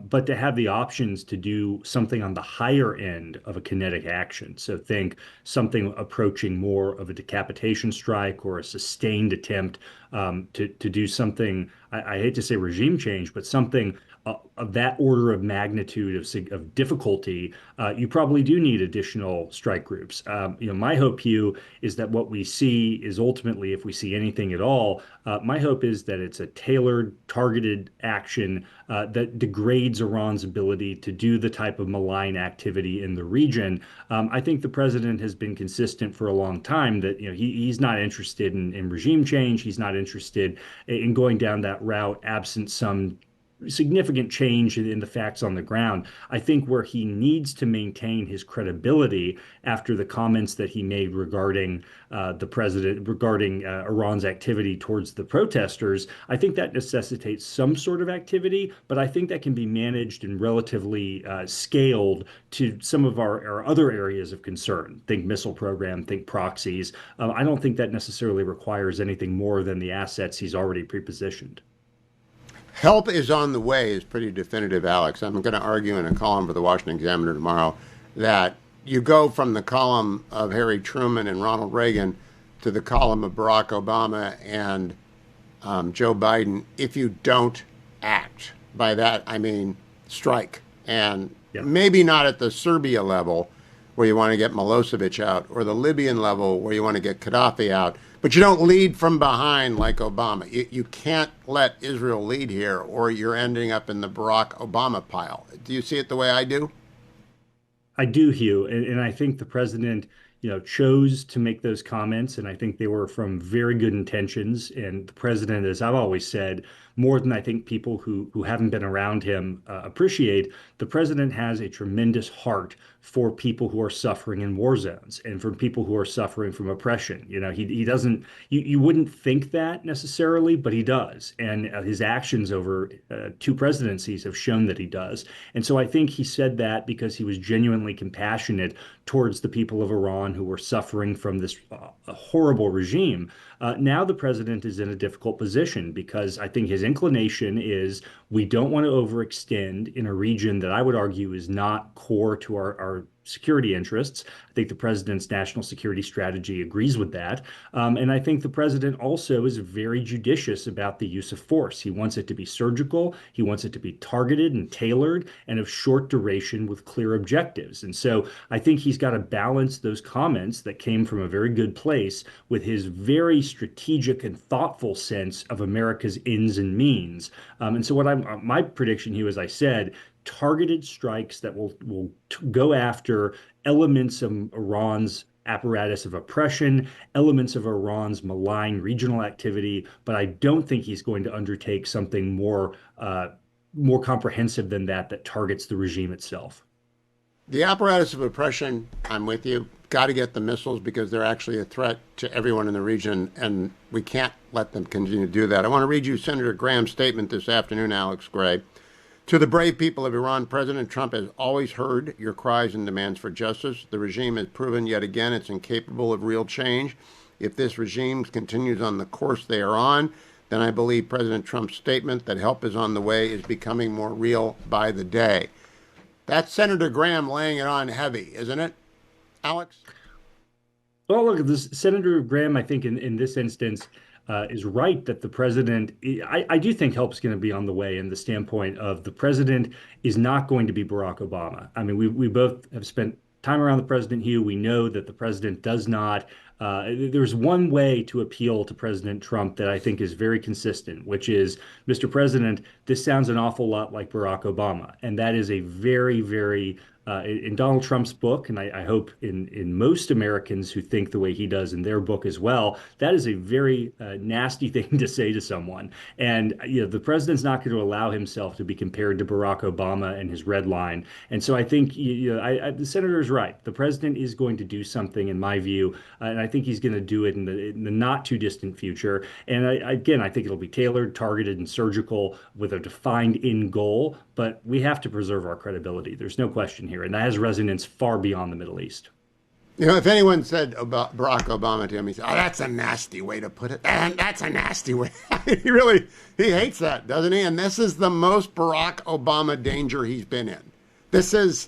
but to have the options to do something on the higher end of a kinetic action. So think something approaching more of a decapitation strike or a sustained attempt to do something, I hate to say regime change, but something of that order of magnitude of difficulty, you probably do need additional strike groups. My hope, Hugh, is that what we see is ultimately, if we see anything at all, my hope is that it's a tailored, targeted action that degrades Iran's ability to do the type of malign activity in the region. I think the president has been consistent for a long time that he's not interested in regime change. He's not interested in going down that route absent some significant change in the facts on the ground. I think where he needs to maintain his credibility after the comments that he made regarding the president, regarding Iran's activity towards the protesters, I think that necessitates some sort of activity, but I think that can be managed and relatively scaled to some of our other areas of concern. Think missile program, think proxies. I don't think that necessarily requires anything more than the assets he's already prepositioned. Help is on the way is pretty definitive, Alex. I'm going to argue in a column for the Washington Examiner tomorrow that you go from the column of Harry Truman and Ronald Reagan to the column of Barack Obama and Joe Biden if you don't act. By that, I mean strike. And maybe not at the Serbia level where you want to get Milosevic out or the Libyan level where you want to get Gaddafi out. But you don't lead from behind like Obama. You can't let Israel lead here or you're ending up in the Barack Obama pile. Do you see it the way I do? I do, Hugh. And I think the president, chose to make those comments. And I think they were from very good intentions. And the president, as I've always said, more than I think people who haven't been around him appreciate, the president has a tremendous heart for people who are suffering in war zones and for people who are suffering from oppression. He doesn't, you wouldn't think that necessarily, but he does. And his actions over two presidencies have shown that he does. And so I think he said that because he was genuinely compassionate towards the people of Iran who were suffering from this horrible regime. Now the president is in a difficult position because I think his inclination is we don't want to overextend in a region that I would argue is not core to our security interests. I think the president's national security strategy agrees with that. And I think the president also is very judicious about the use of force. He wants it to be surgical. He wants it to be targeted and tailored and of short duration with clear objectives. And so I think he's got to balance those comments that came from a very good place with his very strategic and thoughtful sense of America's ends and means. And so my prediction here, as I said, targeted strikes that will go after elements of Iran's apparatus of oppression, elements of Iran's malign regional activity, but I don't think he's going to undertake something more comprehensive than that targets the regime itself. The apparatus of oppression, I'm with you. Got to get the missiles because they're actually a threat to everyone in the region, and we can't let them continue to do that. I want to read you Senator Graham's statement this afternoon, Alex Gray. To the brave people of Iran, President Trump has always heard your cries and demands for justice. The regime has proven yet again it's incapable of real change. If this regime continues on the course they are on, then I believe President Trump's statement that help is on the way is becoming more real by the day. That's Senator Graham laying it on heavy, isn't it, Alex? Well, look, this Senator Graham, I think in this instance, is right that the president, I do think help is going to be on the way in the standpoint of the president is not going to be Barack Obama. I mean, we both have spent time around the president, Hugh. We know that the president does not. There's one way to appeal to President Trump that I think is very consistent, which is, Mr. President, this sounds an awful lot like Barack Obama. And that is a very, very in Donald Trump's book, and I hope in most Americans who think the way he does in their book as well, that is a very nasty thing to say to someone. And the president's not going to allow himself to be compared to Barack Obama and his red line. And so I think the senator is right. The president is going to do something, in my view, and I think he's going to do it in the not too distant future. And I think it'll be tailored, targeted, and surgical with a defined end goal. But we have to preserve our credibility. There's no question here. And that has resonance far beyond the Middle East. You know, if anyone said about Barack Obama to him, he said, "Oh, that's a nasty way to put it. That's a nasty way." He hates that, doesn't he? And this is the most Barack Obama danger he's been in. This is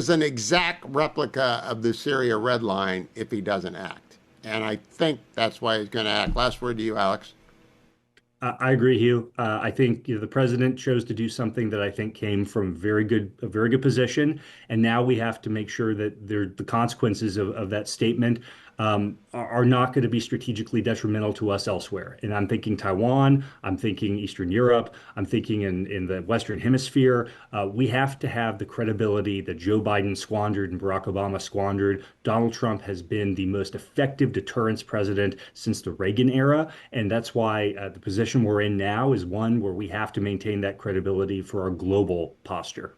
an exact replica of the Syria red line if he doesn't act. And I think that's why he's going to act. Last word to you, Alex. I agree, Hugh. I think the president chose to do something that I think came from a very good position, and now we have to make sure that the consequences of that statement are not going to be strategically detrimental to us elsewhere. And I'm thinking Taiwan, I'm thinking Eastern Europe, I'm thinking in the Western Hemisphere. We have to have the credibility that Joe Biden squandered and Barack Obama squandered. Donald Trump has been the most effective deterrence president since the Reagan era, and that's why the position we're in now is one where we have to maintain that credibility for our global posture.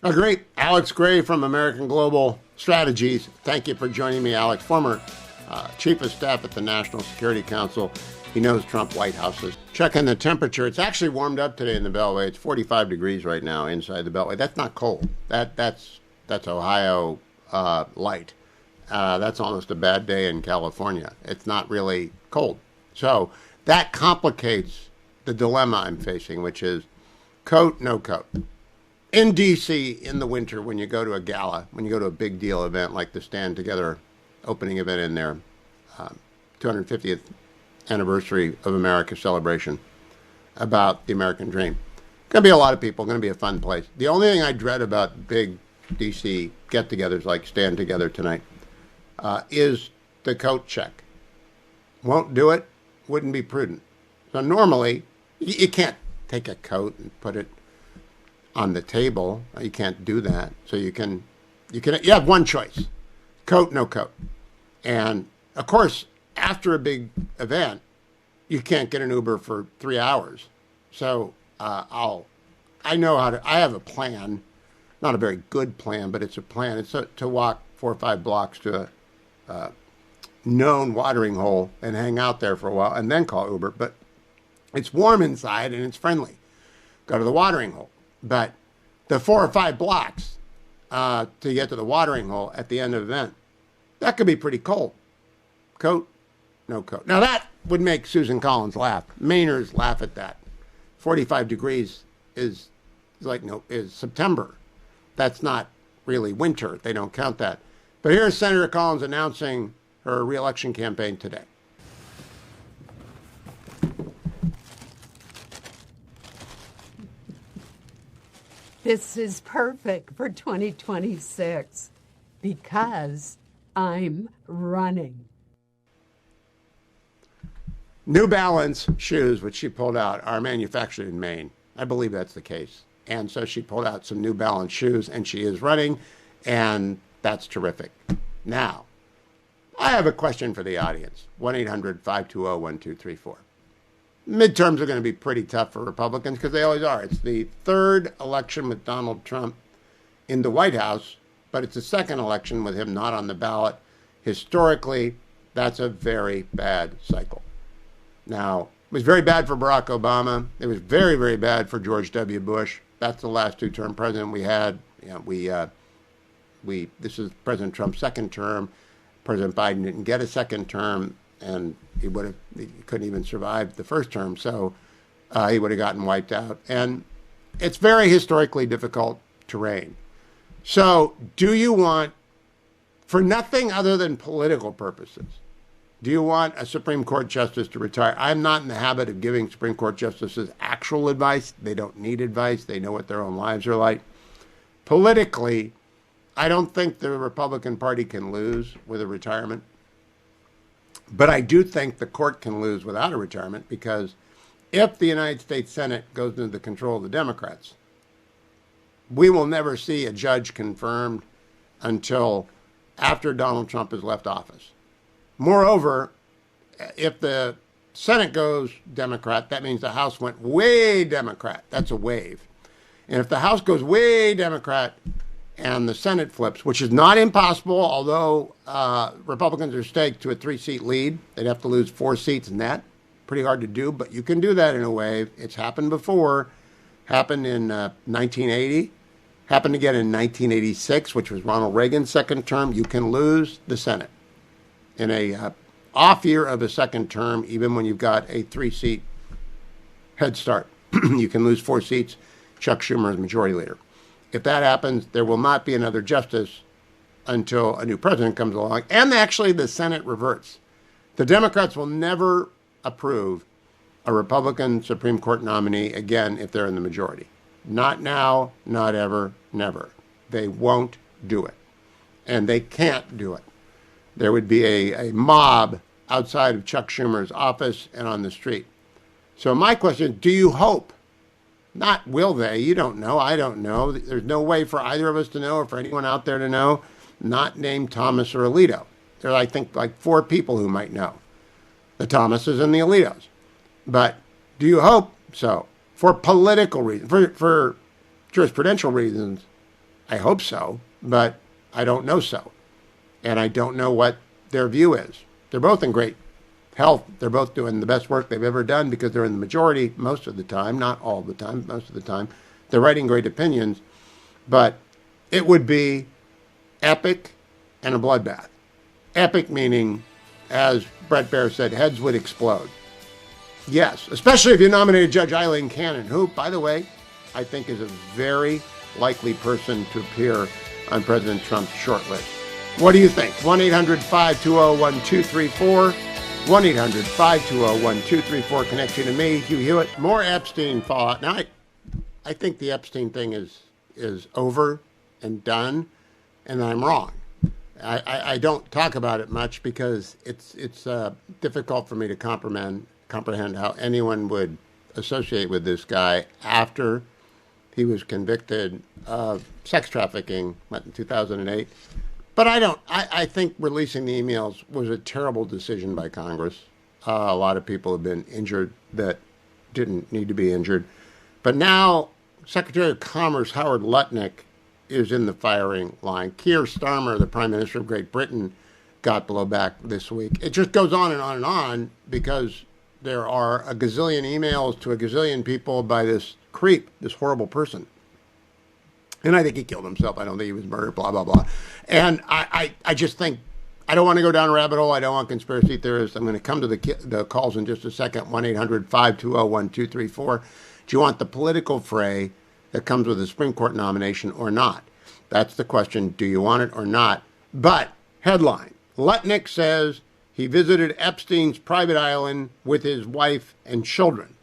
Great. Alex Gray from American Global Strategies. Thank you for joining me, Alex. Former chief of staff at the National Security Council. He knows Trump White Houses. Checking the temperature. It's actually warmed up today in the Beltway. It's 45 degrees right now inside the Beltway. That's not cold. That's Ohio light. That's almost a bad day in California. It's not really cold. So that complicates the dilemma I'm facing, which is coat, no coat. In D.C. in the winter, when you go to a gala, when you go to a big deal event like the Stand Together opening event in their 250th anniversary of America celebration about the American dream, going to be a lot of people, going to be a fun place. The only thing I dread about big D.C. get-togethers like Stand Together tonight is the coat check. Won't do it, wouldn't be prudent. So normally, you can't take a coat and put it on the table. You can't do that. So you have one choice: coat, no coat. And of course, after a big event, you can't get an Uber for 3 hours. So I have a plan, not a very good plan, but it's a plan. It's to walk 4 or 5 blocks to a known watering hole and hang out there for a while and then call Uber. But it's warm inside and it's friendly. Go to the watering hole. But the 4 or 5 blocks to get to the watering hole at the end of the event, that could be pretty cold. Coat, no coat. Now that would make Susan Collins laugh. Mainers laugh at that. 45 degrees is September. That's not really winter. They don't count that. But here's Senator Collins announcing her re-election campaign today. This is perfect for 2026 because I'm running. New Balance shoes, which she pulled out, are manufactured in Maine. I believe that's the case. And so she pulled out some New Balance shoes, and she is running, and that's terrific. Now, I have a question for the audience. 1-800-520-1234. Midterms are going to be pretty tough for Republicans because they always are. It's the third election with Donald Trump in the White House, but it's the second election with him not on the ballot. Historically, that's a very bad cycle. Now, it was very bad for Barack Obama. It was very, very bad for George W. Bush. That's the last 2-term president we had. This is President Trump's second term. President Biden didn't get a second term, and he couldn't even survive the first term, so he would have gotten wiped out. And it's very historically difficult terrain. So do you want, for nothing other than political purposes, do you want a Supreme Court justice to retire? I'm not in the habit of giving Supreme Court justices actual advice. They don't need advice. They know what their own lives are like. Politically, I don't think the Republican Party can lose with a retirement. But I do think the court can lose without a retirement, because if the United States Senate goes into the control of the Democrats, we will never see a judge confirmed until after Donald Trump has left office. Moreover, if the Senate goes Democrat, that means the House went way Democrat. That's a wave. And if the House goes way Democrat and the Senate flips, which is not impossible, although Republicans are staked to a 3-seat lead, they'd have to lose 4 seats net. Pretty hard to do, but you can do that in a wave. It's happened before. Happened in 1980 Happened again in 1986, which was Ronald Reagan's second term. You can lose the Senate in a off year of a second term, even when you've got a 3-seat head start. You can lose 4 seats. Chuck Schumer is majority leader. If that happens, there will not be another justice until a new president comes along. And actually, the Senate reverts. The Democrats will never approve a Republican Supreme Court nominee again if they're in the majority. Not now, not ever, never. They won't do it. And they can't do it. There would be a mob outside of Chuck Schumer's office and on the street. So my question, do you hope? Not will they, you don't know, I don't know. There's no way for either of us to know or for anyone out there to know, not named Thomas or Alito. There are, I think, like 4 people who might know. The Thomases and the Alitos. But do you hope so? For political reasons, for jurisprudential reasons, I hope so, but I don't know so. And I don't know what their view is. They're both in great health. They're both doing the best work they've ever done because they're in the majority most of the time, not all the time, most of the time. They're writing great opinions, but it would be epic and a bloodbath. Epic meaning, as Brett Baer said, heads would explode. Yes, especially if you nominated Judge Eileen Cannon, who, by the way, I think is a very likely person to appear on President Trump's short list. What do you think? 1-800-520-1234. 1-800-520-1234. Connect you to me, Hugh Hewitt. More Epstein fallout. Now, I think the Epstein thing is over and done, and I'm wrong. I don't talk about it much because it's difficult for me to comprehend how anyone would associate with this guy after he was convicted of sex trafficking in 2008. But I think releasing the emails was a terrible decision by Congress. A lot of people have been injured that didn't need to be injured. But now Secretary of Commerce Howard Lutnick is in the firing line. Keir Starmer, the Prime Minister of Great Britain, got blowback this week. It just goes on and on and on because there are a gazillion emails to a gazillion people by this creep, this horrible person. And I think he killed himself. I don't think he was murdered, blah, blah, blah. And I just think, I don't want to go down a rabbit hole. I don't want conspiracy theorists. I'm going to come to the calls in just a second. 1-800-520-1234. Do you want the political fray that comes with a Supreme Court nomination or not? That's the question. Do you want it or not? But, headline, Lutnick says he visited Epstein's private island with his wife and children.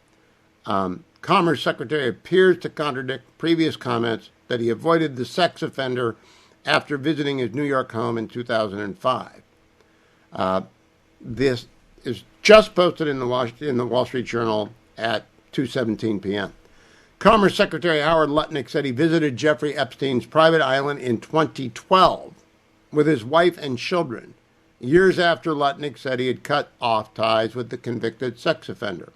Commerce Secretary appears to contradict previous comments that he avoided the sex offender after visiting his New York home in 2005. This is just posted in the Wall Street Journal at 2:17 p.m. Commerce Secretary Howard Lutnick said he visited Jeffrey Epstein's private island in 2012 with his wife and children, years after Lutnick said he had cut off ties with the convicted sex offender.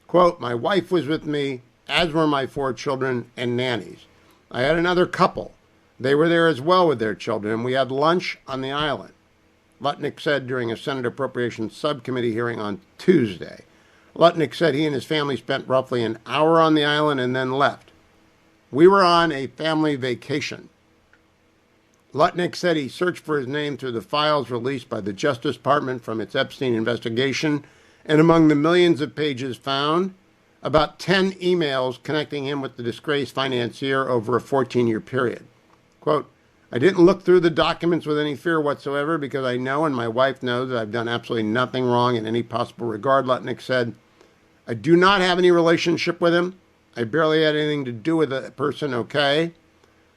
Quote, "My wife was with me, as were my 4 children and nannies. I had another couple. They were there as well with their children, and we had lunch on the island," Lutnick said during a Senate Appropriations Subcommittee hearing on Tuesday. Lutnick said he and his family spent roughly an hour on the island and then left. "We were on a family vacation." Lutnick said he searched for his name through the files released by the Justice Department from its Epstein investigation, and among the millions of pages found, about 10 emails connecting him with the disgraced financier over a 14-year period. Quote, "I didn't look through the documents with any fear whatsoever because I know and my wife knows that I've done absolutely nothing wrong in any possible regard," Lutnick said. "I do not have any relationship with him. I barely had anything to do with the person, okay?"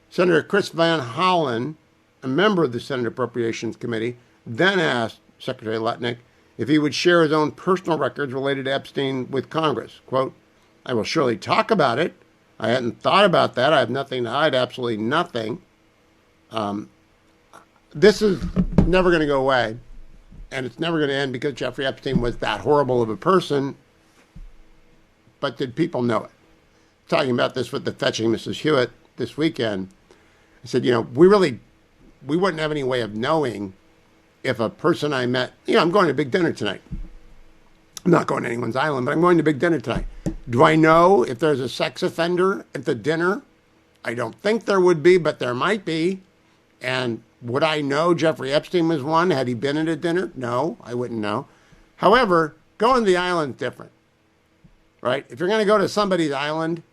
Senator Chris Van Hollen, a member of the Senate Appropriations Committee, then asked Secretary Lutnick if he would share his own personal records related to Epstein with Congress. Quote, "I will surely talk about it. I hadn't thought about that. I have nothing to hide, absolutely nothing." This is never going to go away, and it's never going to end because Jeffrey Epstein was that horrible of a person. But did people know it? Talking about this with the fetching Mrs. Hewitt this weekend, I said, we wouldn't have any way of knowing if a person I met, I'm going to big dinner tonight. I'm not going to anyone's island, but I'm going to big dinner tonight. Do I know if there's a sex offender at the dinner I don't think there would be, but there might be. And would I know Jeffrey Epstein was one? Had he been at a dinner? No, I wouldn't know. However, going to the island is different, right? If you're going to go to somebody's island,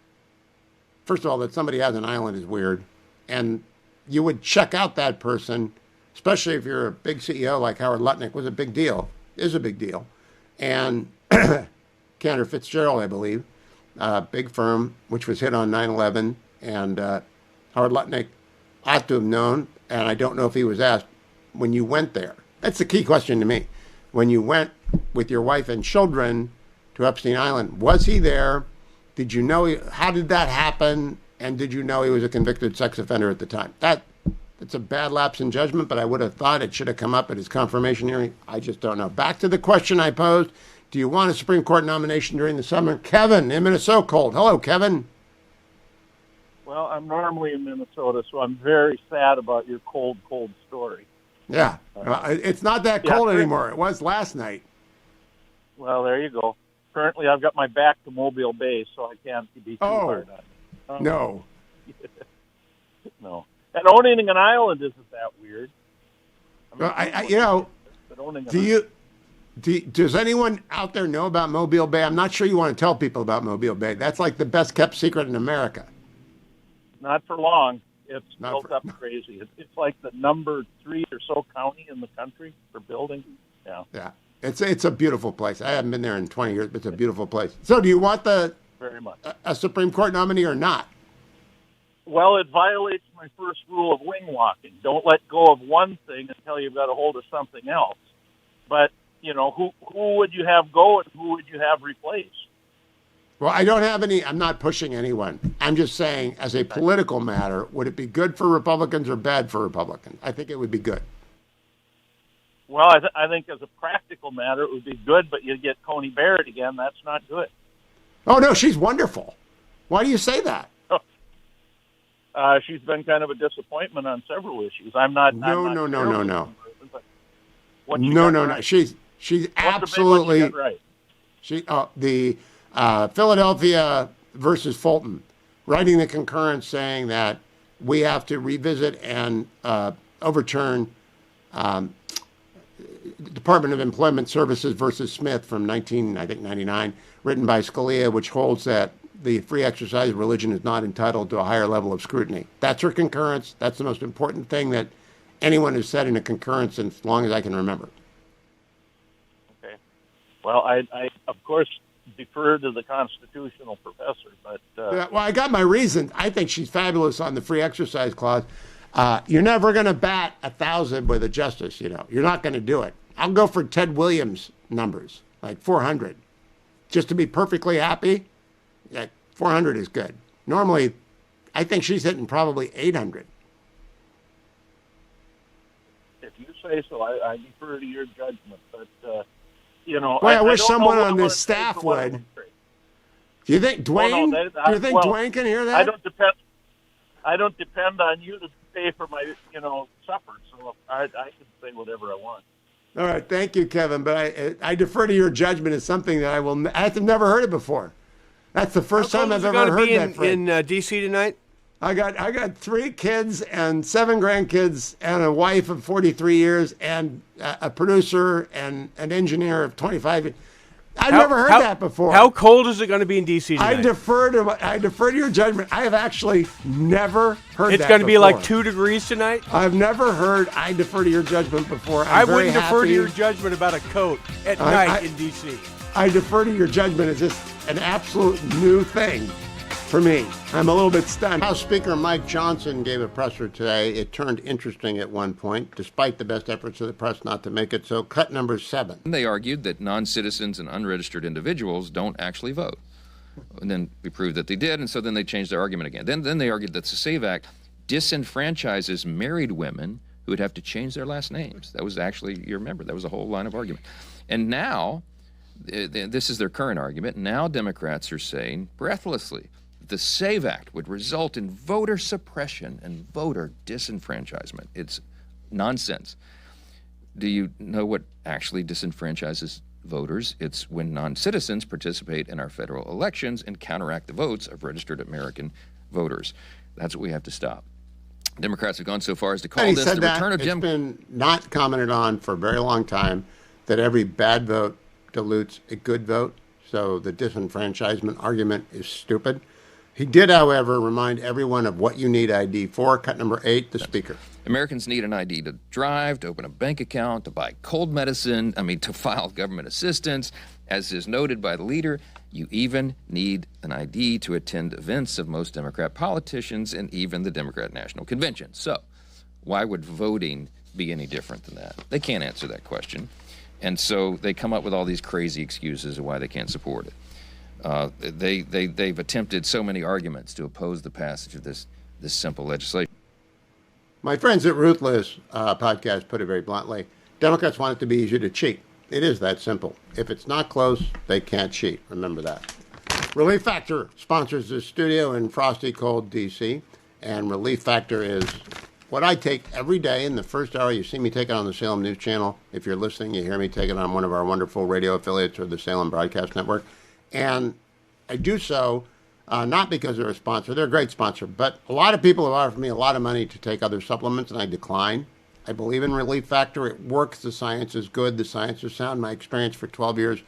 first of all, that somebody has an island is weird. And you would check out that person, especially if you're a big CEO like Howard Lutnick was a big deal, is a big deal. And Cantor Fitzgerald, I believe, big firm, which was hit on 9/11. And Howard Lutnick ought to have known, and I don't know if he was asked, when you went there. That's the key question to me. When you went with your wife and children to Epstein Island, was he there? Did you know how did that happen? And did you know he was a convicted sex offender at the time? That's a bad lapse in judgment, but I would have thought it should have come up at his confirmation hearing. I just don't know. Back to the question I posed. Do you want a Supreme Court nomination during the summer? Kevin in Minnesota cold. Hello, Kevin. Well, I'm normally in Minnesota, so I'm very sad about your cold story. Yeah. It's not that cold anymore. It was last night. Well, there you go. Currently, I've got my back to Mobile Bay, so I can't be too hard on it. No. No. And owning an island isn't that weird. Does anyone out there know about Mobile Bay? I'm not sure you want to tell people about Mobile Bay. That's like the best kept secret in America. Not for long. It's built up crazy. It's like the number 3 or so county in the country for building. Yeah. Yeah. It's a beautiful place. I haven't been there in 20 years, but it's a beautiful place. So do you want very much a Supreme Court nominee or not? Well, it violates my first rule of wing walking. Don't let go of one thing until you've got a hold of something else. But, who would you have go and who would you have replace? Well, I don't have any. I'm not pushing anyone. I'm just saying, as a political matter, would it be good for Republicans or bad for Republicans? I think it would be good. Well, I think as a practical matter, it would be good, but you get Coney Barrett again. That's not good. Oh, no, she's wonderful. Why do you say that? She's been kind of a disappointment on several issues. I'm not. No. Right? She's absolutely right. The Philadelphia versus Fulton, writing the concurrence saying that we have to revisit and overturn Department of Employment Services versus Smith from 1999, written by Scalia, which holds that the free exercise of religion is not entitled to a higher level of scrutiny. That's her concurrence. That's the most important thing that anyone has said in a concurrence as long as I can remember. Okay. Well, I of course, defer to the constitutional professor, but... Well, I got my reason. I think she's fabulous on the free exercise clause. You're never going to bat 1,000 with a justice, You're not going to do it. I'll go for Ted Williams numbers, like 400. Just to be perfectly happy, 400 is good. Normally, I think she's hitting probably 800. If you say so, I defer to your judgment, but, Well, I wish someone on this staff would. Do you think Dwayne? Do you think Dwayne can hear that? I don't depend on you to pay for my, supper, so I can say whatever I want. All right, thank you, Kevin. But I defer to your judgment as something that I've never heard it before. That's the first time I've ever heard that phrase. In D.C. tonight? I got 3 kids and 7 grandkids and a wife of 43 years and a producer and an engineer of 25 years. I've never heard that before. How cold is it going to be in D.C. tonight? I defer to your judgment. I have actually never heard that. It's going to be like 2 degrees tonight? I've never heard I defer to your judgment before. I wouldn't defer to your judgment about a coat at night in D.C. I defer to your judgment as just an absolute new thing for me. I'm a little bit stunned. House Speaker Mike Johnson gave a presser today. It turned interesting at one point, despite the best efforts of the press not to make it so. Cut number 7. They argued that non-citizens and unregistered individuals don't actually vote. And then we proved that they did, and so then they changed their argument again. Then they argued that the SAVE Act disenfranchises married women who would have to change their last names. That was actually, you remember, that was a whole line of argument. And now, this is their current argument, now Democrats are saying breathlessly, the SAVE Act would result in voter suppression and voter disenfranchisement. It's nonsense. Do you know what actually disenfranchises voters? It's when non-citizens participate in our federal elections and counteract the votes of registered American voters. That's what we have to stop. Democrats have gone so far as to call And he this said the that return of it's Jim. been not commented on for a very long time that every bad vote dilutes a good vote. So the disenfranchisement argument is stupid. He did, however, remind everyone of what you need ID for. Cut number 8, the speaker. Americans need an ID to drive, to open a bank account, to buy cold medicine, to file government assistance. As is noted by the leader, you even need an ID to attend events of most Democrat politicians and even the Democrat National Convention. So why would voting be any different than that? They can't answer that question. And so they come up with all these crazy excuses of why they can't support it. They've attempted so many arguments to oppose the passage of this simple legislation. My friends at Ruthless podcast put it very bluntly. Democrats want it to be easier to cheat. It is that simple. If it's not close, they can't cheat. Remember that. Relief Factor sponsors the studio in frosty, cold D.C. And Relief Factor is what I take every day in the first hour. You see me take it on the Salem News Channel. If you're listening, you hear me take it on one of our wonderful radio affiliates or the Salem Broadcast Network. And I do so not because they're a sponsor. They're a great sponsor. But a lot of people have offered me a lot of money to take other supplements, and I decline. I believe in Relief Factor. It works. The science is good. The science is sound. My experience for 12 years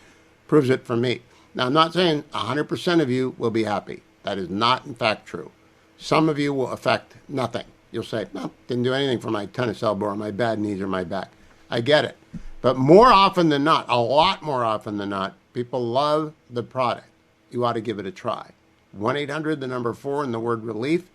proves it for me. Now, I'm not saying 100% of you will be happy. That is not, in fact, true. Some of you will affect nothing. You'll say, no, didn't do anything for my tennis elbow or my bad knees or my back. I get it. But more often than not, a lot more often than not, people love the product. You ought to give it a try. 1-800, the number 4, and the word relief.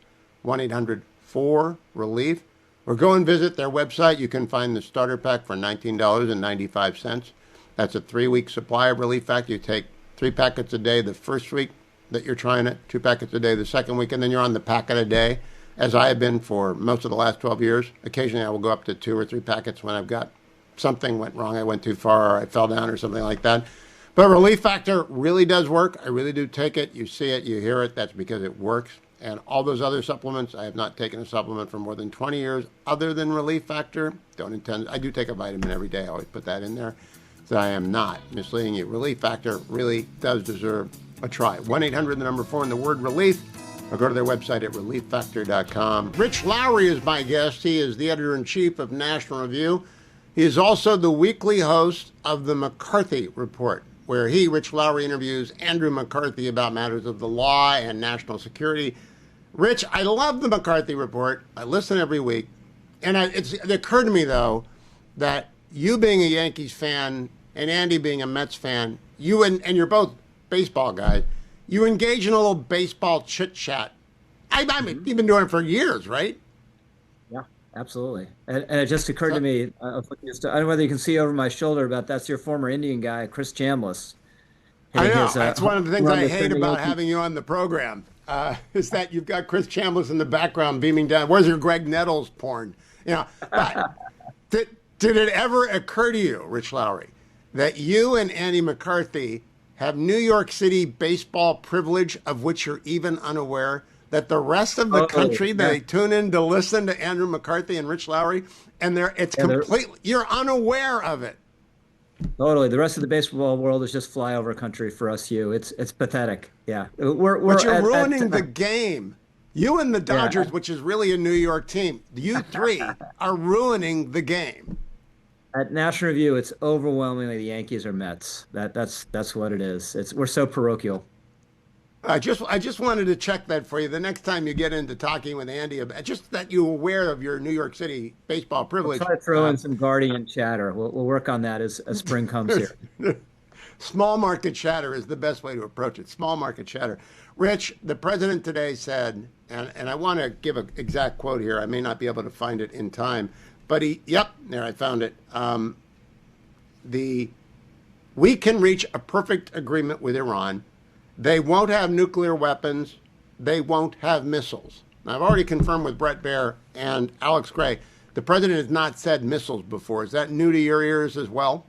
1-800-4-RELIEF. Or go and visit their website. You can find the starter pack for $19.95. That's a 3-week supply of Relief Factor. You take 3 packets a day the first week that you're trying it, 2 packets a day the second week, and then you're on the packet a day, as I have been for most of the last 12 years. Occasionally I will go up to 2 or 3 packets when I've got something went wrong, I went too far, or I fell down or something like that. But Relief Factor really does work. I really do take it. You see it, you hear it. That's because it works. And all those other supplements, I have not taken a supplement for more than 20 years other than Relief Factor. Don't intend. I do take a vitamin every day. I always put that in there. So I am not misleading you. Relief Factor really does deserve a try. 1-800, the number 4, and the word relief. Or go to their website at relieffactor.com. Rich Lowry is my guest. He is the editor-in-chief of National Review. He is also the weekly host of the McCarthy Report, where he, Rich Lowry, interviews Andrew McCarthy about matters of the law and national security. Rich, I love the McCarthy Report. I listen every week. And it occurred to me, though, that you being a Yankees fan and Andy being a Mets fan, you and you're both baseball guys, you engage in a little baseball chit-chat. I mean, you've been doing it for years, right? Yeah, absolutely. And it just occurred to me, I don't know whether you can see over my shoulder, but that's your former Indian guy, Chris Chambliss. I know. That's one of the things I hate about having you on the program, is that you've got Chris Chambliss in the background beaming down. Where's your Greg Nettles porn? But did it ever occur to you, Rich Lowry, that you and Andy McCarthy have New York City baseball privilege of which you're even unaware? That the rest of the country, they tune in to listen to Andrew McCarthy and Rich Lowry, and you're unaware of it. Totally. The rest of the baseball world is just flyover country for us, Hugh. It's pathetic. Yeah. But you're ruining the game. You and the Dodgers, which is really a New York team, you three are ruining the game. At National Review, it's overwhelmingly the Yankees or Mets. That's what it is. We're so parochial. I just wanted to check that for you. The next time you get into talking with Andy, just that you're aware of your New York City baseball privilege. We'll try to throw in some Guardian chatter. We'll work on that as spring comes here. Small market chatter is the best way to approach it. Small market chatter. Rich, the president today said, and I want to give an exact quote here. I may not be able to find it in time, but there I found it. We can reach a perfect agreement with Iran. They won't have nuclear weapons. They won't have missiles. Now, I've already confirmed with Brett Baer and Alex Gray. The president has not said missiles before. Is that new to your ears as well?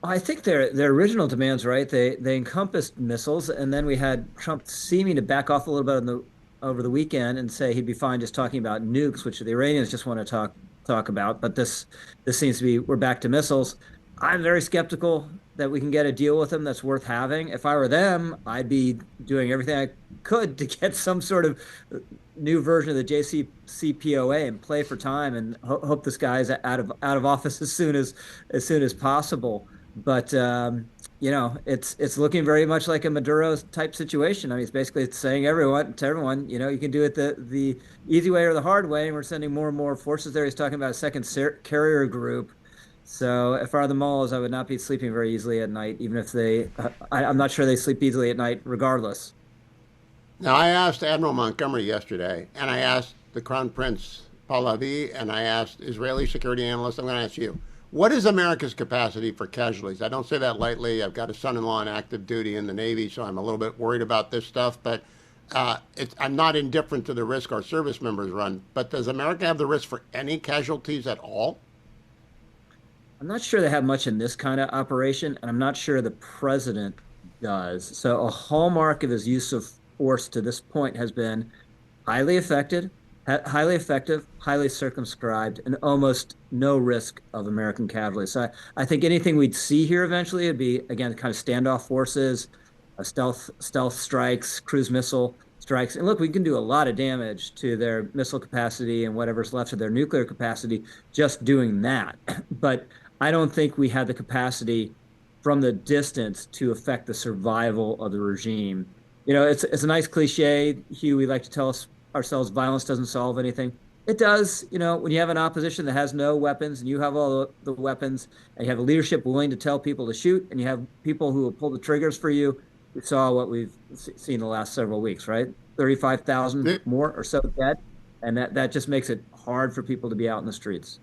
I think their original demands, right? They encompassed missiles, and then we had Trump seeming to back off a little bit over the weekend and say he'd be fine just talking about nukes, which the Iranians just want to talk about. But this seems to be we're back to missiles. I'm very skeptical that we can get a deal with them that's worth having. If I were them, I'd be doing everything I could to get some sort of new version of the JCPOA and play for time and hope this guy's out of office as soon as possible. But it's looking very much like a Maduro type situation. I mean, it's basically saying to everyone, you can do it the easy way or the hard way, and we're sending more and more forces there. He's talking about a second carrier group. So if I were the Moles, I would not be sleeping very easily at night, even if I'm not sure they sleep easily at night, regardless. Now, I asked Admiral Montgomery yesterday, and I asked the Crown Prince Pahlavi, and I asked Israeli security analysts. I'm going to ask you, what is America's capacity for casualties? I don't say that lightly. I've got a son-in-law on active duty in the Navy, so I'm a little bit worried about this stuff. But I'm not indifferent to the risk our service members run. But does America have the risk for any casualties at all? I'm not sure they have much in this kind of operation, and I'm not sure the president does. So a hallmark of his use of force to this point has been highly effective, highly circumscribed, and almost no risk of American casualties. So I think anything we'd see here eventually would be, again, kind of standoff forces, stealth strikes, cruise missile strikes. And look, we can do a lot of damage to their missile capacity and whatever's left of their nuclear capacity just doing that. But I don't think we have the capacity from the distance to affect the survival of the regime. It's a nice cliche, Hugh. We like to tell ourselves violence doesn't solve anything. It does. When you have an opposition that has no weapons and you have all the weapons and you have a leadership willing to tell people to shoot and you have people who will pull the triggers for you, we saw what we've seen the last several weeks, right? 35,000 more or so dead. And that just makes it hard for people to be out in the streets.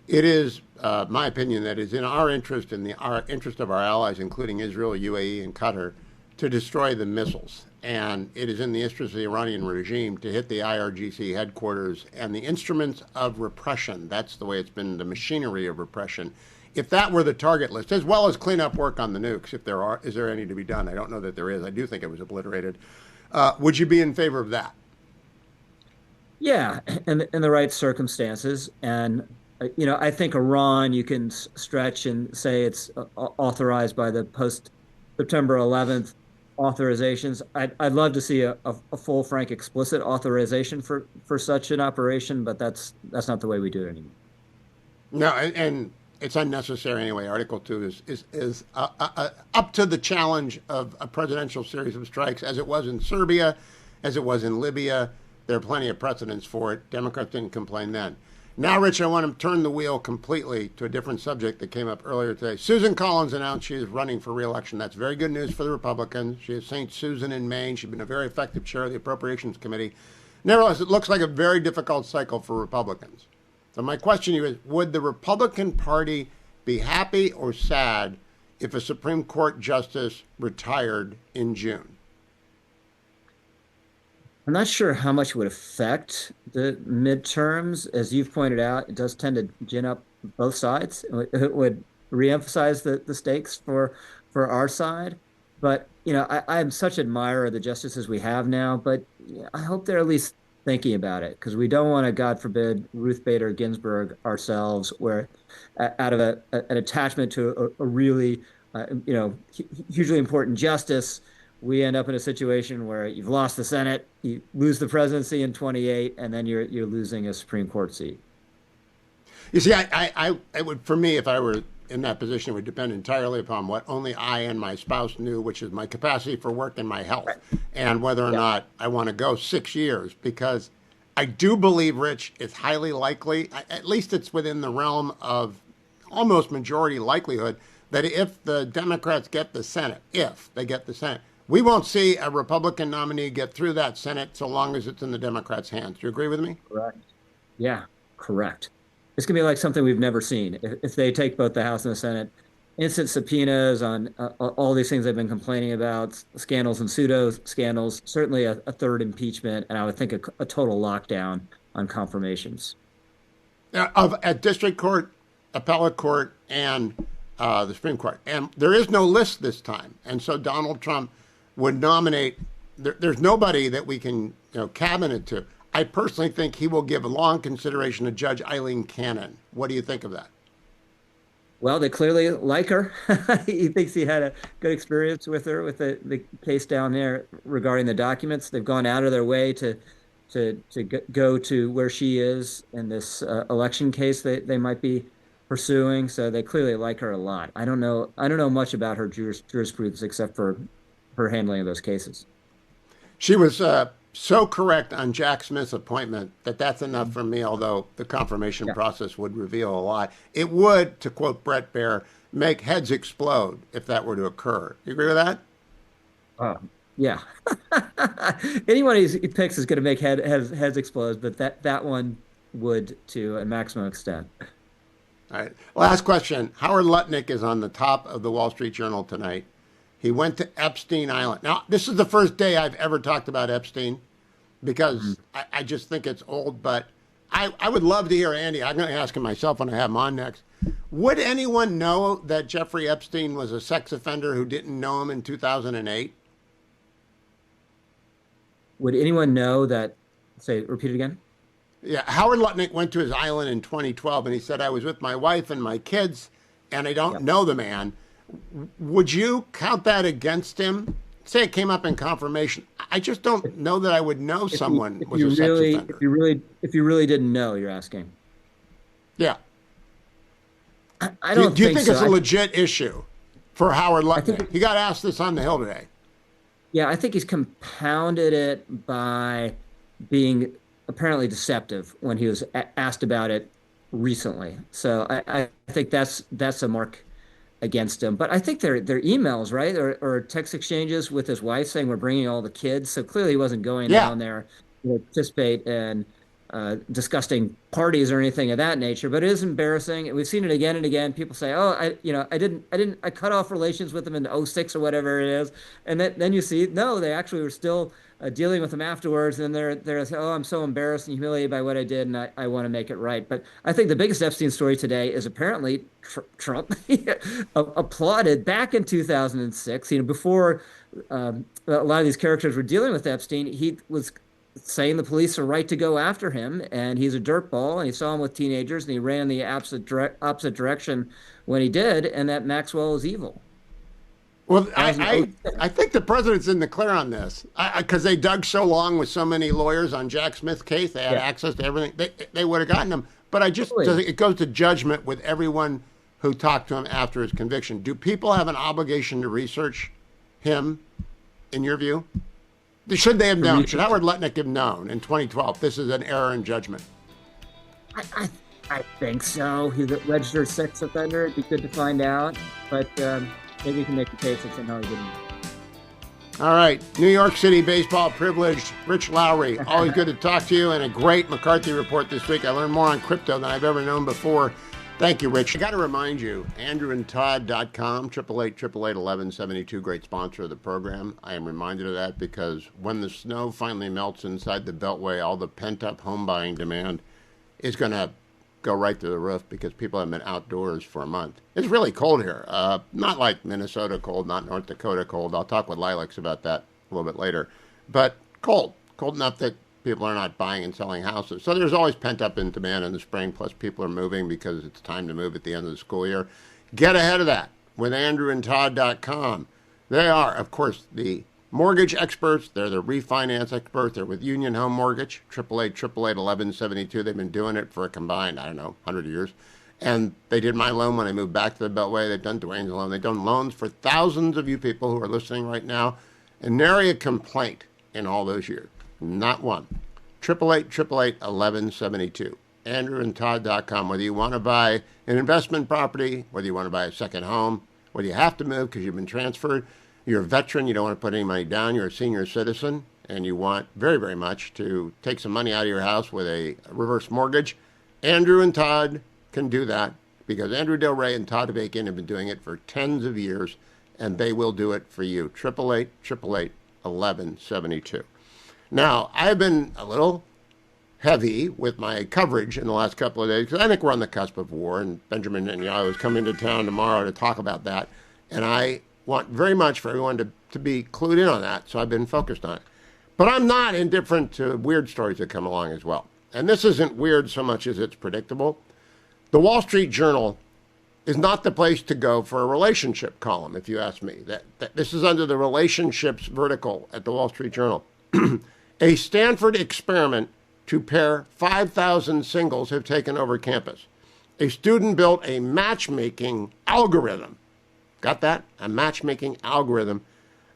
It is my opinion that it's in our interest and our interest of our allies, including Israel, UAE, and Qatar, to destroy the missiles. And it is in the interest of the Iranian regime to hit the IRGC headquarters and the instruments of repression. That's the way it's been, the machinery of repression. If that were the target list, as well as cleanup work on the nukes, is there any to be done? I don't know that there is. I do think it was obliterated. Would you be in favor of that? Yeah, in the right circumstances. And I think Iran, you can stretch and say it's authorized by the post-September 11th authorizations. I'd love to see a full, frank, explicit authorization for such an operation, but that's not the way we do it anymore. No, and it's unnecessary anyway. Article 2 is up to the challenge of a presidential series of strikes, as it was in Serbia, as it was in Libya. There are plenty of precedents for it. Democrats didn't complain then. Now, Rich, I want to turn the wheel completely to a different subject that came up earlier today. Susan Collins announced she is running for re-election. That's very good news for the Republicans. She is St. Susan in Maine. She's been a very effective chair of the Appropriations Committee. Nevertheless, it looks like a very difficult cycle for Republicans. So my question to you is, would the Republican Party be happy or sad if a Supreme Court justice retired in June? I'm not sure how much it would affect the midterms. As you've pointed out, it does tend to gin up both sides. It would reemphasize the stakes for our side. But, I'm such an admirer of the justices we have now, but I hope they're at least thinking about it, because we don't want to, God forbid, Ruth Bader Ginsburg ourselves, where out of an attachment to a really, hugely important justice, we end up in a situation where you've lost the Senate, you lose the presidency in 28, and then you're losing a Supreme Court seat. You see, I would, for me, if I were in that position, it would depend entirely upon what only I and my spouse knew, which is my capacity for work and my health, and whether or not I want to go 6 years, because I do believe, Rich, it's highly likely, at least it's within the realm of almost majority likelihood, that if the Democrats get the Senate, we won't see a Republican nominee get through that Senate so long as it's in the Democrats' hands. Do you agree with me? Correct. Yeah, correct. It's going to be like something we've never seen. If they take both the House and the Senate, instant subpoenas on all these things they've been complaining about, scandals and pseudo-scandals, certainly a third impeachment, and I would think a total lockdown on confirmations. At district court, appellate court, and the Supreme Court. And there is no list this time. And so Donald Trump would nominate, there's nobody that we can cabinet to. I personally think he will give long consideration to Judge Eileen Cannon. What do you think of that? Well, they clearly like her. He thinks he had a good experience with her with the case down there regarding the documents. They've gone out of their way to go to where she is in this election case they might be pursuing. So they clearly like her a lot. I don't know much about her jurisprudence except for her handling of those cases. She was so correct on Jack Smith's appointment that's enough for me, although the confirmation process would reveal a lot. It would, to quote Brett Baer, make heads explode if that were to occur. You agree with that? Yeah. Anyone he picks is going to make heads explode, but that one would to a maximum extent. All right. Last question. Howard Lutnick is on the top of the Wall Street Journal tonight. He went to Epstein Island. Now, this is the first day I've ever talked about Epstein because I just think it's old, but I would love to hear Andy. I'm going to ask him myself when I have him on next. Would anyone know that Jeffrey Epstein was a sex offender who didn't know him in 2008? Would anyone know that? Repeat it again. Yeah, Howard Lutnick went to his island in 2012, and he said, I was with my wife and my kids, and I don't know the man. Would you count that against him? Say it came up in confirmation. I just don't know that I would know someone was a sex offender. If you really didn't know, you're asking. Yeah. I don't. Do you think it's a legit issue for Howard Lutnick? He got asked this on the Hill today. Yeah, I think he's compounded it by being apparently deceptive when he was asked about it recently. So I think that's a mark against him. But I think they're emails, right? Or text exchanges with his wife saying we're bringing all the kids. So clearly he wasn't going down there to participate in disgusting parties or anything of that nature. But it is embarrassing. We've seen it again and again. People say, "Oh, I cut off relations with them in 2006 or whatever it is," and then you see, no, they actually were still dealing with them afterwards, and they're saying, "Oh, I'm so embarrassed and humiliated by what I did, and I want to make it right." But I think the biggest Epstein story today is apparently Trump applauded back in 2006. Before a lot of these characters were dealing with Epstein, he was saying the police are right to go after him, and he's a dirtball, and he saw him with teenagers, and he ran the opposite direction when he did, and that Maxwell is evil. Well, I think the president's in the clear on this because they dug so long with so many lawyers on Jack Smith's case. They had access to everything. They would have gotten him. But it goes to judgment with everyone who talked to him after his conviction. Do people have an obligation to research him, in your view? Should they have known? Should Howard Lutnick have known in 2012 this is an error in judgment? I think so. He's a registered sex offender. It'd be good to find out. But maybe you can make the case that somehow he didn't. All right. New York City baseball privileged Rich Lowry. Always good to talk to you, and a great McCarthy report this week. I learned more on crypto than I've ever known before. Thank you, Rich. I got to remind you, AndrewandTodd.com, 888-888-1172, great sponsor of the program. I am reminded of that because when the snow finally melts inside the Beltway, all the pent-up home buying demand is going to go right to the roof because people have been outdoors for a month. It's really cold here. Not like Minnesota cold, not North Dakota cold. I'll talk with Lilacs about that a little bit later. But cold. Cold enough that people are not buying and selling houses. So there's always pent-up in demand in the spring, plus people are moving because it's time to move at the end of the school year. Get ahead of that with AndrewandTodd.com. They are, of course, the mortgage experts. They're the refinance experts. They're with Union Home Mortgage, 888-888-1172. They've been doing it for a combined, 100 years. And they did my loan when I moved back to the Beltway. They've done Dwayne's loan. They've done loans for thousands of you people who are listening right now. And nary a complaint in all those years. Not one. 888-888-1172. AndrewandTodd.com. Whether you want to buy an investment property, whether you want to buy a second home, whether you have to move because you've been transferred, you're a veteran, you don't want to put any money down, you're a senior citizen, and you want very, very much to take some money out of your house with a reverse mortgage, Andrew and Todd can do that because Andrew Del Rey and Todd Bacon have been doing it for tens of years, and they will do it for you. 888-888-1172. Now, I've been a little heavy with my coverage in the last couple of days because I think we're on the cusp of war, and Benjamin Netanyahu is coming to town tomorrow to talk about that, and I want very much for everyone to be clued in on that, so I've been focused on it. But I'm not indifferent to weird stories that come along as well. And this isn't weird so much as it's predictable. The Wall Street Journal is not the place to go for a relationship column, if you ask me. That this is under the relationships vertical at the Wall Street Journal. A Stanford experiment to pair 5,000 singles have taken over campus. A student built a matchmaking algorithm. Got that? A matchmaking algorithm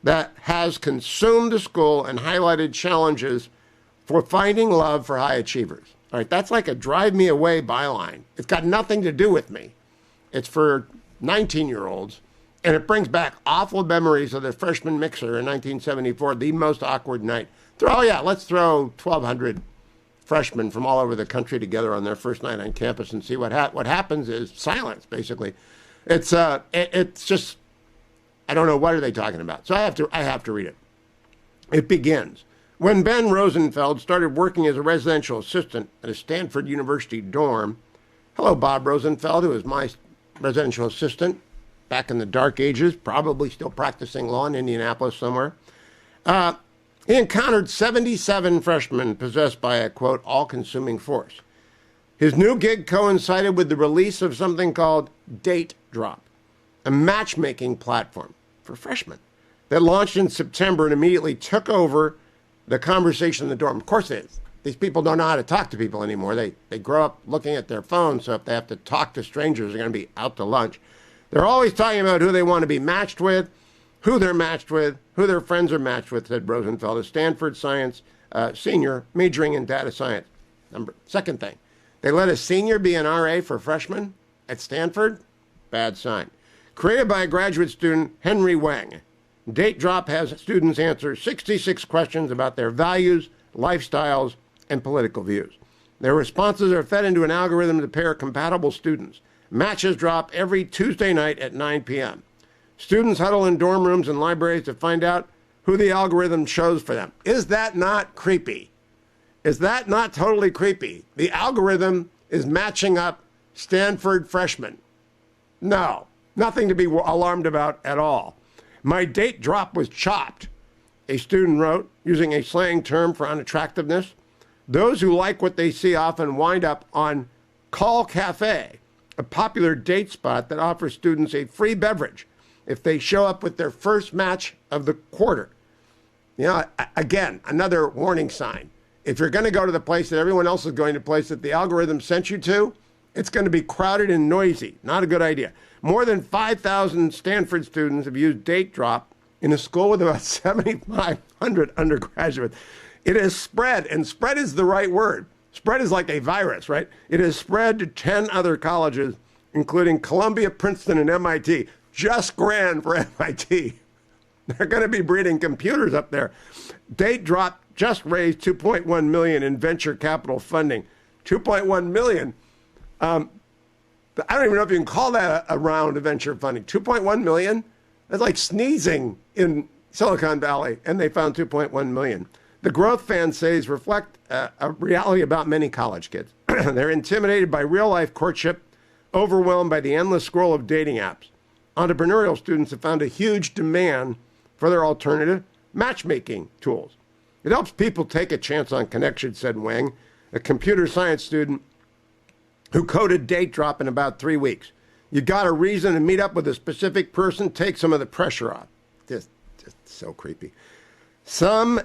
that has consumed the school and highlighted challenges for finding love for high achievers. All right, that's like a drive me away byline. It's got nothing to do with me. It's for 19-year-olds, and it brings back awful memories of the freshman mixer in 1974, the most awkward night. Let's throw 1,200 freshmen from all over the country together on their first night on campus and see what happens is silence, basically. It's just, I don't know, what are they talking about? So I have to read it. It begins. When Ben Rosenfeld started working as a residential assistant at a Stanford University dorm, hello, Bob Rosenfeld, who was my residential assistant back in the dark ages, probably still practicing law in Indianapolis somewhere. He encountered 77 freshmen possessed by a, quote, all-consuming force. His new gig coincided with the release of something called Date Drop, a matchmaking platform for freshmen that launched in September and immediately took over the conversation in the dorm. Of course it is. These people don't know how to talk to people anymore. They grow up looking at their phones, so if they have to talk to strangers, they're going to be out to lunch. They're always talking about who they want to be matched with, who they're matched with, who their friends are matched with, said Rosenfeld, a Stanford science senior majoring in data science. Second thing, they let a senior be an RA for freshmen at Stanford? Bad sign. Created by a graduate student, Henry Wang, Date Drop has students answer 66 questions about their values, lifestyles, and political views. Their responses are fed into an algorithm to pair compatible students. Matches drop every Tuesday night at 9 p.m. Students huddle in dorm rooms and libraries to find out who the algorithm chose for them. Is that not creepy? Is that not totally creepy? The algorithm is matching up Stanford freshmen. No, nothing to be alarmed about at all. My date drop was chopped, a student wrote, using a slang term for unattractiveness. Those who like what they see often wind up on Call Cafe, a popular date spot that offers students a free beverage if they show up with their first match of the quarter. You know, again, another warning sign. If you're going to go to the place that everyone else is going to, place that the algorithm sent you to, it's going to be crowded and noisy. Not a good idea. More than 5,000 Stanford students have used Date Drop in a school with about 7,500 undergraduates. It has spread, and spread is the right word. Spread is like a virus, right? It has spread to 10 other colleges, including Columbia, Princeton, and MIT. Just grand for MIT. They're going to be breeding computers up there. Date Drop just raised $2.1 million in venture capital funding. $2.1 million. I don't even know if you can call that a round of venture funding. $2.1 million? That's like sneezing in Silicon Valley, and they found $2.1 million. The growth, fans say, reflect a reality about many college kids. They're intimidated by real-life courtship, overwhelmed by the endless scroll of dating apps. Entrepreneurial students have found a huge demand for their alternative matchmaking tools. It helps people take a chance on connection, said Wang, a computer science student who coded Date Drop in about 3 weeks. You got a reason to meet up with a specific person, take some of the pressure off. Just so creepy. Some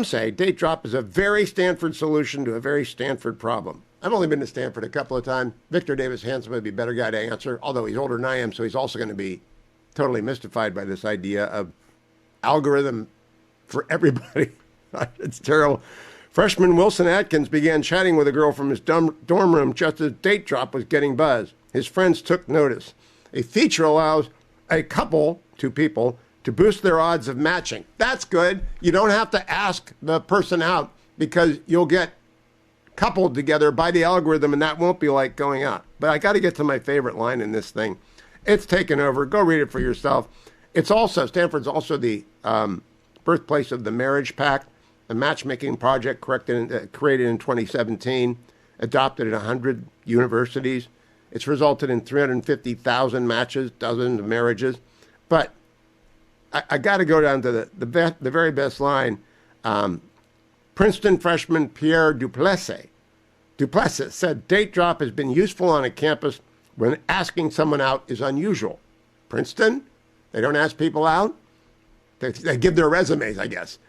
say Date Drop is a very Stanford solution to a very Stanford problem. I've only been to Stanford a couple of times. Victor Davis Hanson would be a better guy to answer, although he's older than I am, so he's also going to be totally mystified by this idea of algorithm for everybody. It's terrible. Freshman Wilson Atkins began chatting with a girl from his dorm room just as Date Drop was getting buzz. His friends took notice. A feature allows a couple, two people, to boost their odds of matching. That's good. You don't have to ask the person out because you'll get coupled together by the algorithm, and that won't be like going out. But I got to get to my favorite line in this thing. It's taken over. Go read it for yourself. It's also, Stanford's also the birthplace of the Marriage Pact, a matchmaking project created in 2017, adopted at 100 universities. It's resulted in 350,000 matches, dozens of marriages. But I got to go down to the very best line. Princeton freshman Pierre Duplessis said, Date Drop has been useful on a campus when asking someone out is unusual. Princeton, they don't ask people out. They give their resumes, I guess.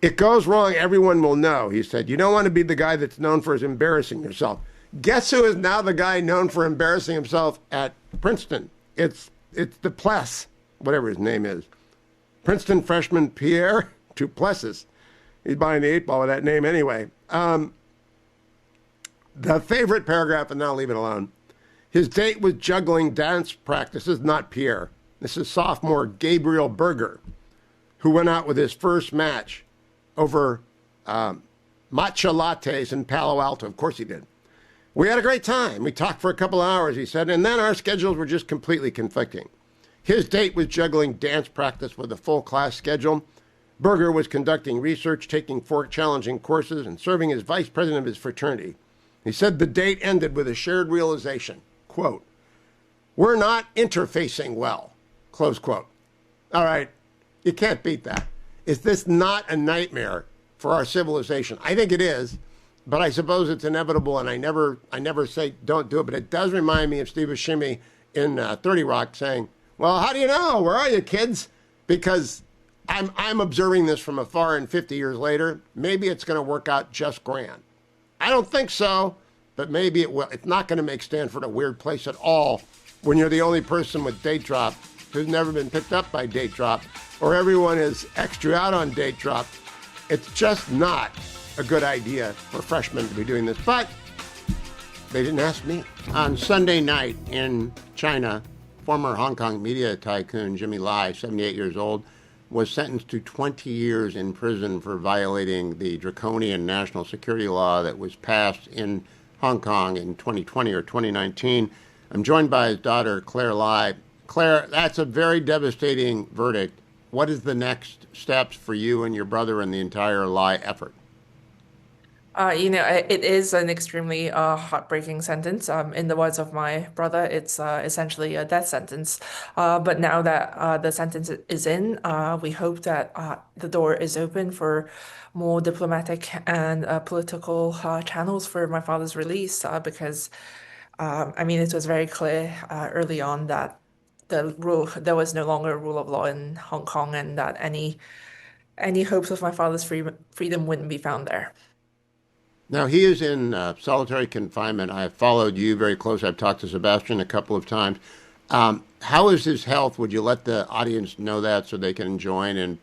It goes wrong, everyone will know, he said. You don't want to be the guy that's known for embarrassing yourself. Guess who is now the guy known for embarrassing himself at Princeton? It's Duplessis, whatever his name is. Princeton freshman Pierre Duplessis. He's behind the eight ball with that name anyway. The favorite paragraph, and now leave it alone. His date was juggling dance practice. This is not Pierre. This is sophomore Gabriel Berger, who went out with his first match over matcha lattes in Palo Alto. Of course he did. We had a great time. We talked for a couple hours, he said, and then our schedules were just completely conflicting. His date was juggling dance practice with a full class schedule. Berger was conducting research, taking 4 challenging courses, and serving as vice president of his fraternity. He said the date ended with a shared realization, quote, "We're not interfacing well," close quote. All right, you can't beat that. Is this not a nightmare for our civilization? I think it is. But I suppose it's inevitable, and I never say don't do it. But it does remind me of Steve Buscemi in 30 Rock saying, "Well, how do you know? Where are you, kids?" Because I'm observing this from afar, and 50 years later, maybe it's going to work out just grand. I don't think so, but maybe it will. It's not going to make Stanford a weird place at all when you're the only person with date drop who's never been picked up by date drop, or everyone is extra out on date drop. It's just not a good idea for freshmen to be doing this, but they didn't ask me. On Sunday night in China, former Hong Kong media tycoon Jimmy Lai, 78 years old, was sentenced to 20 years in prison for violating the draconian national security law that was passed in Hong Kong in 2020 or 2019. I'm joined by his daughter, Claire Lai. Claire, that's a very devastating verdict. What is the next steps for you and your brother and the entire Lai effort? It is an extremely heartbreaking sentence. In the words of my brother, it's essentially a death sentence. But now that the sentence is in, we hope that the door is open for more diplomatic and political channels for my father's release, because, it was very clear early on that there was no longer a rule of law in Hong Kong, and that any hopes of my father's freedom wouldn't be found there. Now, he is in solitary confinement. I have followed you very closely. I've talked to Sebastian a couple of times. How is his health? Would you let the audience know that so they can join in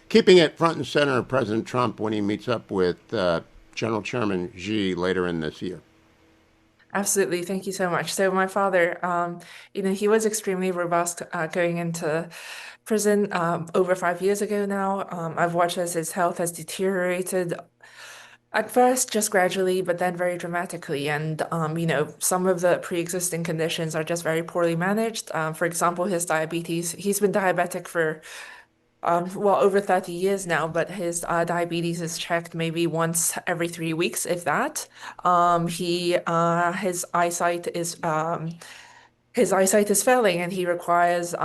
keeping it front and center of President Trump when he meets up with General Chairman Xi later in this year? Absolutely. Thank you so much. So my father, he was extremely robust going into prison over 5 years ago now. I've watched as his health has deteriorated. At first, just gradually, but then very dramatically. And, some of the pre-existing conditions are just very poorly managed. For example, his diabetes. He's been diabetic for, over 30 years now, but his diabetes is checked maybe once every 3 weeks, if that. His eyesight is failing, and he requires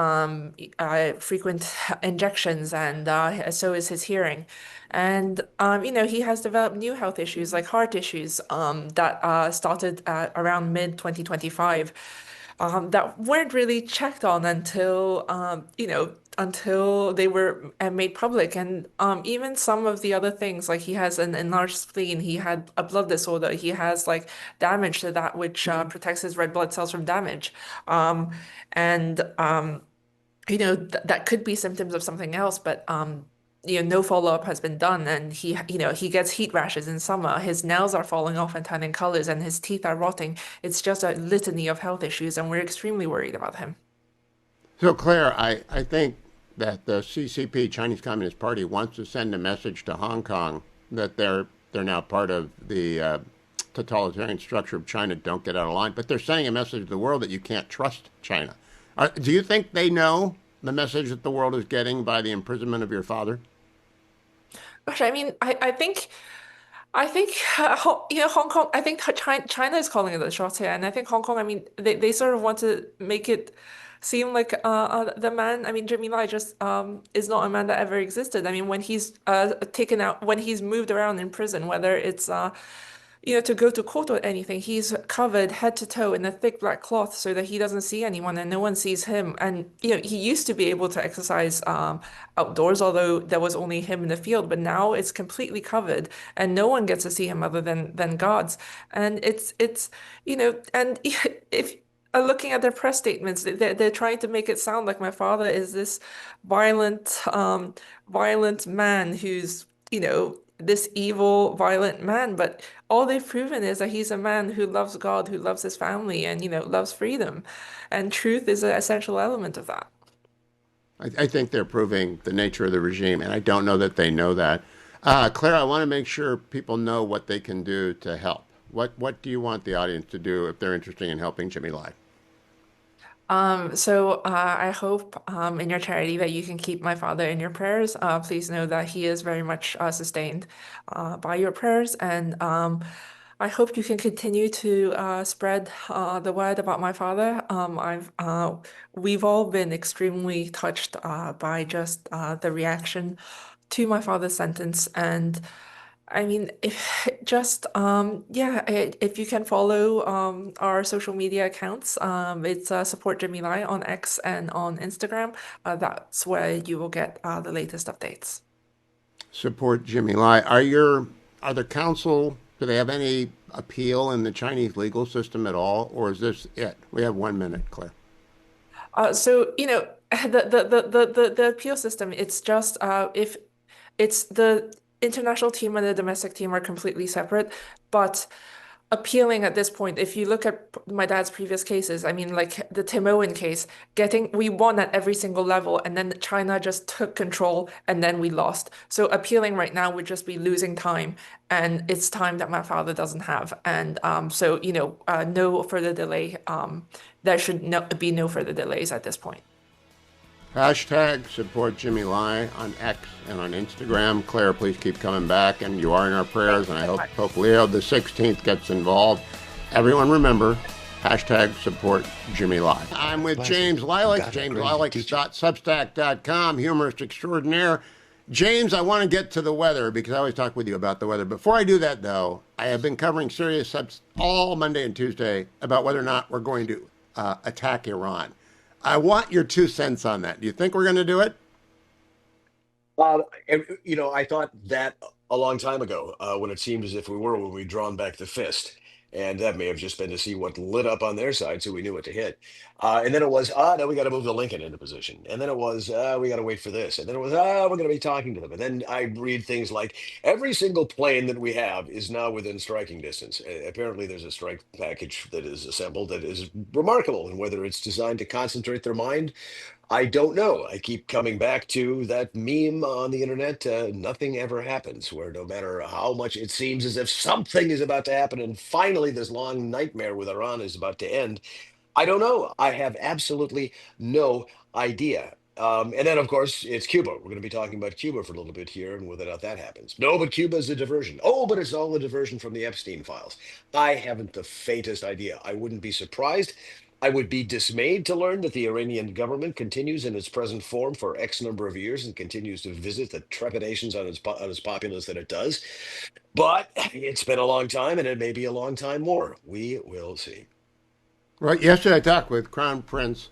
frequent injections, and so is his hearing. And he has developed new health issues like heart issues that started around mid 2025 that weren't really checked on until they were made public. And even some of the other things, like he has an enlarged spleen, he had a blood disorder, he has like damage to that which protects his red blood cells from damage. That could be symptoms of something else, but no follow-up has been done, and he gets heat rashes in summer. His nails are falling off and turning colors, and his teeth are rotting. It's just a litany of health issues, and we're extremely worried about him. So, Claire, I think that the CCP, Chinese Communist Party, wants to send a message to Hong Kong that they're now part of the totalitarian structure of China. Don't get out of line. But they're sending a message to the world that you can't trust China. Do you think they know the message that the world is getting by the imprisonment of your father? Gosh, I think Hong Kong. I think China is calling it the shots here, and I think Hong Kong. They sort of want to make it seem like the man. Jimmy Lai just is not a man that ever existed. When he's taken out, when he's moved around in prison, whether it's to go to court or anything, he's covered head to toe in a thick black cloth so that he doesn't see anyone and no one sees him. And he used to be able to exercise outdoors, although there was only him in the field, but now it's completely covered and no one gets to see him other than guards. And it's and if looking at their press statements, they're trying to make it sound like my father is this violent man who's, this evil, violent man. But all they've proven is that he's a man who loves God, who loves his family, and, loves freedom. And truth is an essential element of that. I think they're proving the nature of the regime, and I don't know that they know that. Claire, I want to make sure people know what they can do to help. What do you want the audience to do if they're interested in helping Jimmy Lai? So I hope in your charity that you can keep my father in your prayers. Please know that he is very much sustained by your prayers, and I hope you can continue to spread the word about my father. We've all been extremely touched by just the reaction to my father's sentence, and I mean, if just if you can follow our social media accounts, it's support Jimmy Lai on X and on Instagram. That's where you will get the latest updates. Support Jimmy Lai. Are the council, do they have any appeal in the Chinese legal system at all, or is this it? We have 1 minute, Claire. So the appeal system, it's just if it's the international team and the domestic team are completely separate, but appealing at this point, if you look at my dad's previous cases, I mean, like the Tim Owen case, we won at every single level, and then China just took control, and then we lost. So appealing right now would just be losing time, and it's time that my father doesn't have. And no further delay. There should be no further delays at this point. Hashtag support Jimmy Lai on X and on Instagram. Claire, please keep coming back, and you are in our prayers, and I hope Leo the 16th gets involved. Everyone remember, hashtag support Jimmy Lai. I'm with James Lilac, jameslilac.substack.com, humorist extraordinaire. James, I want to get to the weather because I always talk with you about the weather. Before I do that, though, I have been covering serious subs all Monday and Tuesday about whether or not we're going to attack Iran. I want your 2 cents on that. Do you think we're going to do it? I thought that a long time ago when it seemed as if when we'd drawn back the fist. And that may have just been to see what lit up on their side so we knew what to hit. And then it was, no, we got to move the Lincoln into position. And then it was, we got to wait for this. And then it was, we're going to be talking to them. And then I read things like every single plane that we have is now within striking distance. Apparently, there's a strike package that is assembled that is remarkable. And whether it's designed to concentrate their mind, I don't know. I keep coming back to that meme on the internet. Nothing ever happens, where no matter how much it seems as if something is about to happen, and finally this long nightmare with Iran is about to end. I don't know. I have absolutely no idea. And then, of course, it's Cuba. We're going to be talking about Cuba for a little bit here and whether or not that happens. No, but Cuba is a diversion. Oh, but it's all a diversion from the Epstein files. I haven't the faintest idea. I wouldn't be surprised. I would be dismayed to learn that the Iranian government continues in its present form for X number of years and continues to visit the trepidations on its populace that it does. But it's been a long time, and it may be a long time more. We will see. Right. Yesterday, I talked with Crown Prince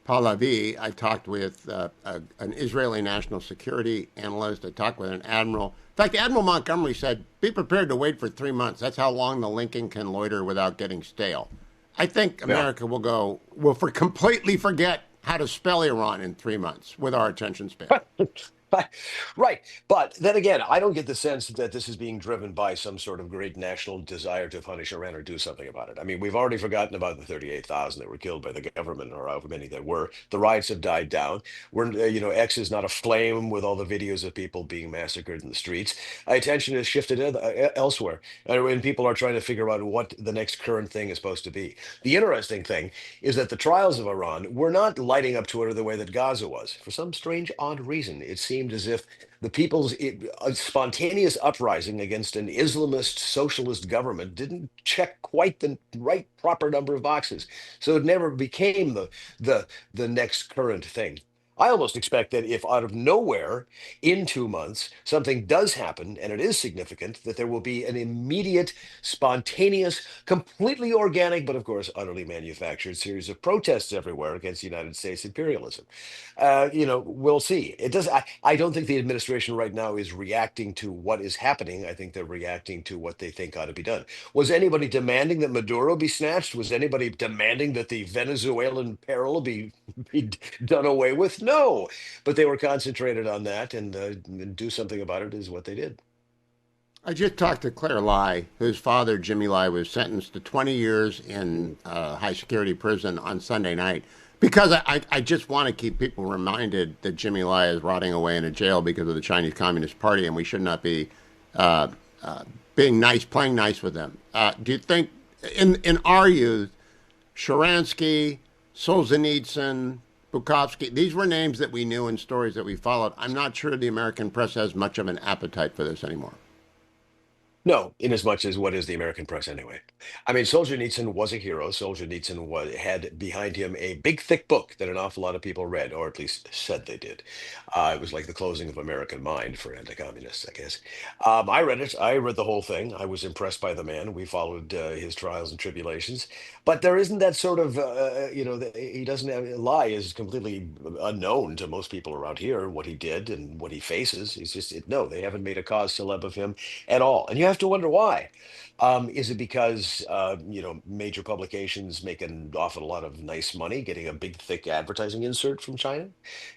Pahlavi. I talked with an Israeli national security analyst. I talked with an admiral. In fact, Admiral Montgomery said, be prepared to wait for 3 months. That's how long the Lincoln can loiter without getting stale. I think America will completely forget how to spell Iran in 3 months with our attention span. Right. But then again, I don't get the sense that this is being driven by some sort of great national desire to punish Iran or do something about it. I mean, we've already forgotten about the 38,000 that were killed by the government, or however many there were. The riots have died down. X is not aflame with all the videos of people being massacred in the streets. Attention is shifted elsewhere, and people are trying to figure out what the next current thing is supposed to be. The interesting thing is that the trials of Iran were not lighting up Twitter the way that Gaza was. For some strange, odd reason, it seemed as if the people's spontaneous uprising against an Islamist socialist government didn't check quite the right proper number of boxes. So it never became the next current thing. I almost expect that if out of nowhere in 2 months something does happen and it is significant, that there will be an immediate, spontaneous, completely organic, but of course utterly manufactured series of protests everywhere against United States imperialism. We'll see. I don't think the administration right now is reacting to what is happening. I think they're reacting to what they think ought to be done. Was anybody demanding that Maduro be snatched? Was anybody demanding that the Venezuelan peril be done away with? No, but they were concentrated on that, and do something about it is what they did. I just talked to Claire Lai, whose father, Jimmy Lai, was sentenced to 20 years in high security prison on Sunday night. Because I just want to keep people reminded that Jimmy Lai is rotting away in a jail because of the Chinese Communist Party, and we should not be being nice, playing nice with them. Do you think, in our youth, Sharansky, Solzhenitsyn, Bukovsky, these were names that we knew and stories that we followed. I'm not sure the American press has much of an appetite for this anymore. No, in as much as what is the American press anyway? I mean, Solzhenitsyn was a hero. Solzhenitsyn had behind him a big, thick book that an awful lot of people read, or at least said they did. It was like the closing of American Mind for anti-communists, I guess. I read it. I read the whole thing. I was impressed by the man. We followed his trials and tribulations. But there isn't that sort of, he doesn't have, lie is completely unknown to most people around here, what he did and what he faces. He's just, no, they haven't made a cause celeb of him at all. And you have to wonder why. Is it because major publications make an awful lot of nice money getting a big thick advertising insert from China?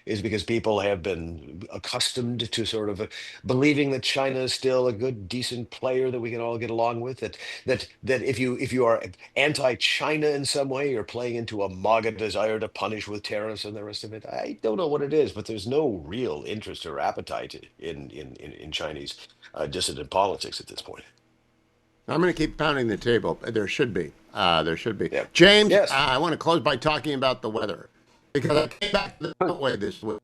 Is it because people have been accustomed to sort of believing that China is still a good, decent player that we can all get along with? That if you are anti-China in some way, you're playing into a MAGA desire to punish with tariffs and the rest of it. I don't know what it is, but there's no real interest or appetite in Chinese dissident politics at this point. I'm going to keep pounding the table. There should be. There should be. Yeah. James, Yes. I want to close by talking about the weather. Because I came back to the Beltway this week,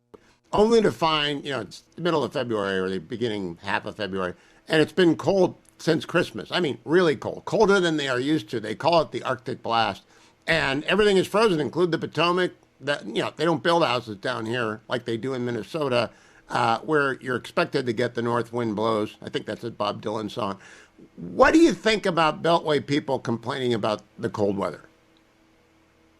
only to find, it's the middle of February or the beginning half of February, and it's been cold since Christmas. I mean, really cold. Colder than they are used to. They call it the Arctic blast. And everything is frozen, including the Potomac. They don't build houses down here like they do in Minnesota, where you're expected to get the north wind blows. I think that's a Bob Dylan song. What do you think about Beltway people complaining about the cold weather?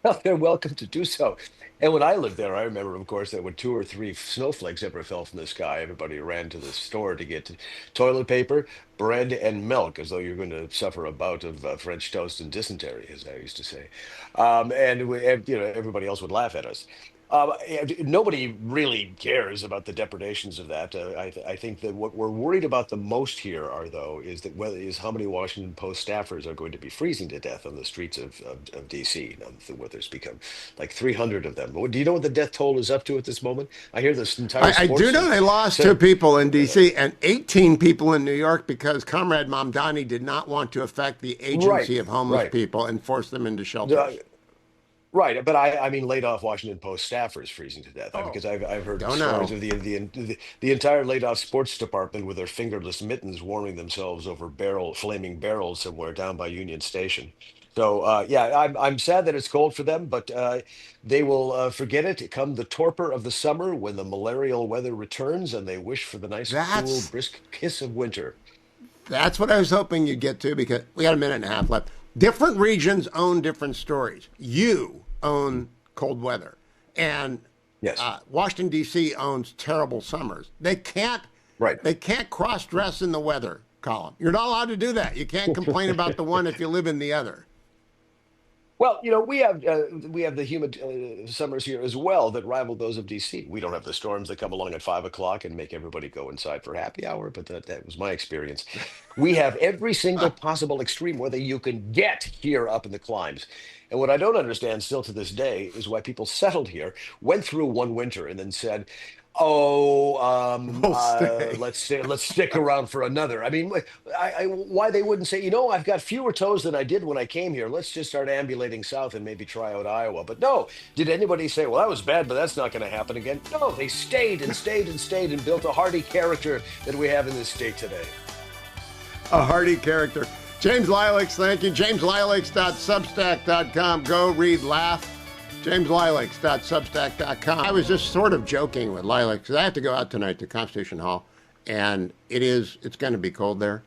Well, they're welcome to do so. And when I lived there, I remember, of course, that when 2 or 3 snowflakes ever fell from the sky, everybody ran to the store to get toilet paper, bread, and milk, as though you're going to suffer a bout of French toast and dysentery, as I used to say. Everybody else would laugh at us. Nobody really cares about the depredations of that. I think that what we're worried about the most here is how many Washington Post staffers are going to be freezing to death on the streets of D.C. Now, there's become like 300 of them. Do you know what the death toll is up to at this moment? I hear this entire. I do know they lost 2 people in D.C. and 18 people in New York because Comrade Mamdani did not want to affect the agency of homeless people and force them into shelters. Right, but I mean laid off Washington Post staffers freezing to death because I've heard stories of the entire laid off sports department with their fingerless mittens warming themselves over flaming barrels somewhere down by Union Station. So I'm sad that it's cold for them, but they will forget it come the torpor of the summer when the malarial weather returns and they wish for the nice cool brisk kiss of winter. That's what I was hoping you'd get to because we got a minute and a half left. Different regions own different stories. You own cold weather, and Washington D.C. owns terrible summers. They can't cross-dress in the weather column. You're not allowed to do that. You can't complain about the one if you live in the other. Well, we have the humid summers here as well that rival those of D.C. We don't have the storms that come along at 5 o'clock and make everybody go inside for happy hour, but that was my experience. We have every single possible extreme weather you can get here up in the climes. And what I don't understand still to this day is why people settled here, went through one winter, and then said, let's stick around for another. I mean, why they wouldn't say, I've got fewer toes than I did when I came here. Let's just start ambulating south and maybe try out Iowa. But no, did anybody say, well, that was bad, but that's not going to happen again? No, they stayed and stayed and stayed and built a hardy character that we have in this state today. A hardy character. James Lilacs, thank you. JamesLilacs.substack.com. Go read, laugh, JamesLilacs.substack.com. I was just sort of joking with Lilacs because I have to go out tonight to Constitution Hall, and it's going to be cold there.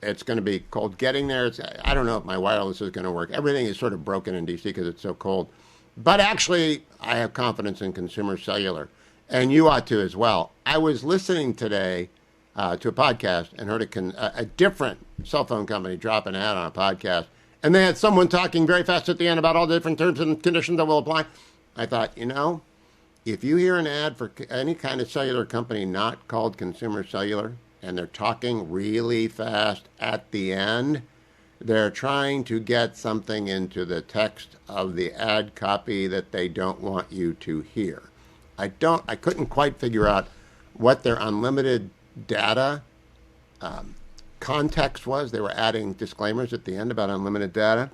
It's going to be cold getting there. I don't know if my wireless is going to work. Everything is sort of broken in D.C. because it's so cold. But actually, I have confidence in consumer cellular, and you ought to as well. I was listening today to a podcast and heard a different cell phone company drop an ad on a podcast, and they had someone talking very fast at the end about all the different terms and conditions that will apply. I thought, if you hear an ad for any kind of cellular company not called consumer cellular, and they're talking really fast at the end, they're trying to get something into the text of the ad copy that they don't want you to hear. I couldn't quite figure out what their unlimited data context was. They were adding disclaimers at the end about unlimited data.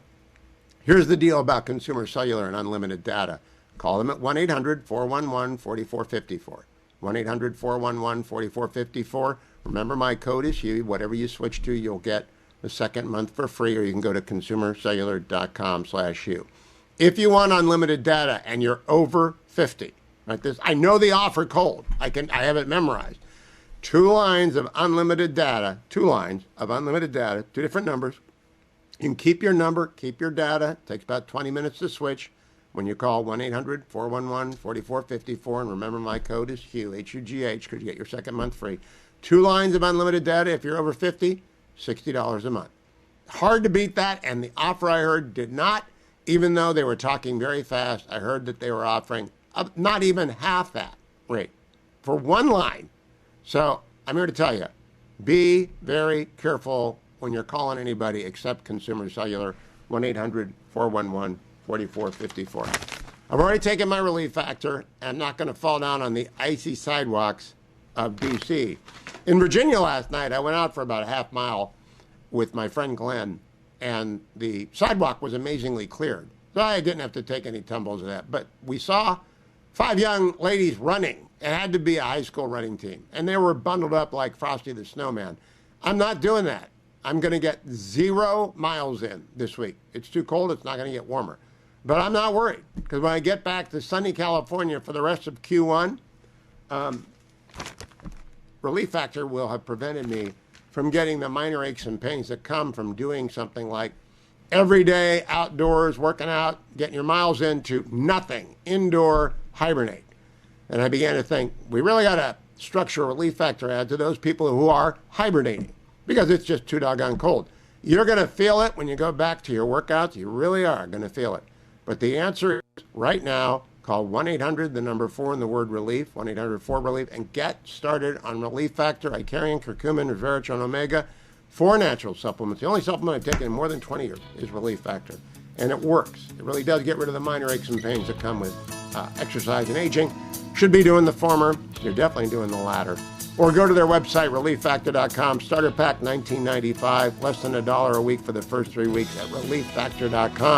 Here's the deal about consumer cellular and unlimited data. Call them at 1-800-411-4454. 1-800-411-4454. Remember, my code is Hugh. Whatever you switch to, you'll get the second month for free, or you can go to consumercellular.com/Hugh. If you want unlimited data and you're over 50, right? I know the offer cold. I have it memorized. 2 lines of unlimited data, 2 different numbers. You can keep your number, keep your data. It takes about 20 minutes to switch. When you call 1-800-411-4454, and remember my code is Hugh, H-U-G-H, because you get your second month free. 2 lines of unlimited data. If you're over 50, $60 a month. Hard to beat that, and the offer I heard did not, even though they were talking very fast. I heard that they were offering not even half that rate for 1 line. So I'm here to tell you, be very careful when you're calling anybody except Consumer Cellular, 1-800-411-4454. I've already taken my relief factor. I'm not going to fall down on the icy sidewalks of D.C. In Virginia last night, I went out for about a half mile with my friend Glenn, and the sidewalk was amazingly cleared. So I didn't have to take any tumbles of that. But we saw 5 young ladies running. It had to be a high school running team. And they were bundled up like Frosty the Snowman. I'm not doing that. I'm going to get 0 miles in this week. It's too cold. It's not going to get warmer. But I'm not worried, because when I get back to sunny California for the rest of Q1, relief factor will have prevented me from getting the minor aches and pains that come from doing something like every day outdoors, working out, getting your miles into nothing, indoor, hibernate. And I began to think, we really got to structure a relief factor ad to those people who are hibernating, because it's just too doggone cold. You're going to feel it when you go back to your workouts. You really are going to feel it. But the answer is right now, call 1-800, the number 4 and the word relief, 1-800-4-RELIEF, and get started on Relief Factor, Icarian, curcumin, resveratrol, omega, 4 natural supplements. The only supplement I've taken in more than 20 years is Relief Factor. And it works. It really does get rid of the minor aches and pains that come with exercise and aging. Should be doing the former. You're definitely doing the latter. Or go to their website, relieffactor.com. Starter pack $19.95, less than $1 a week for the first 3 weeks at relieffactor.com.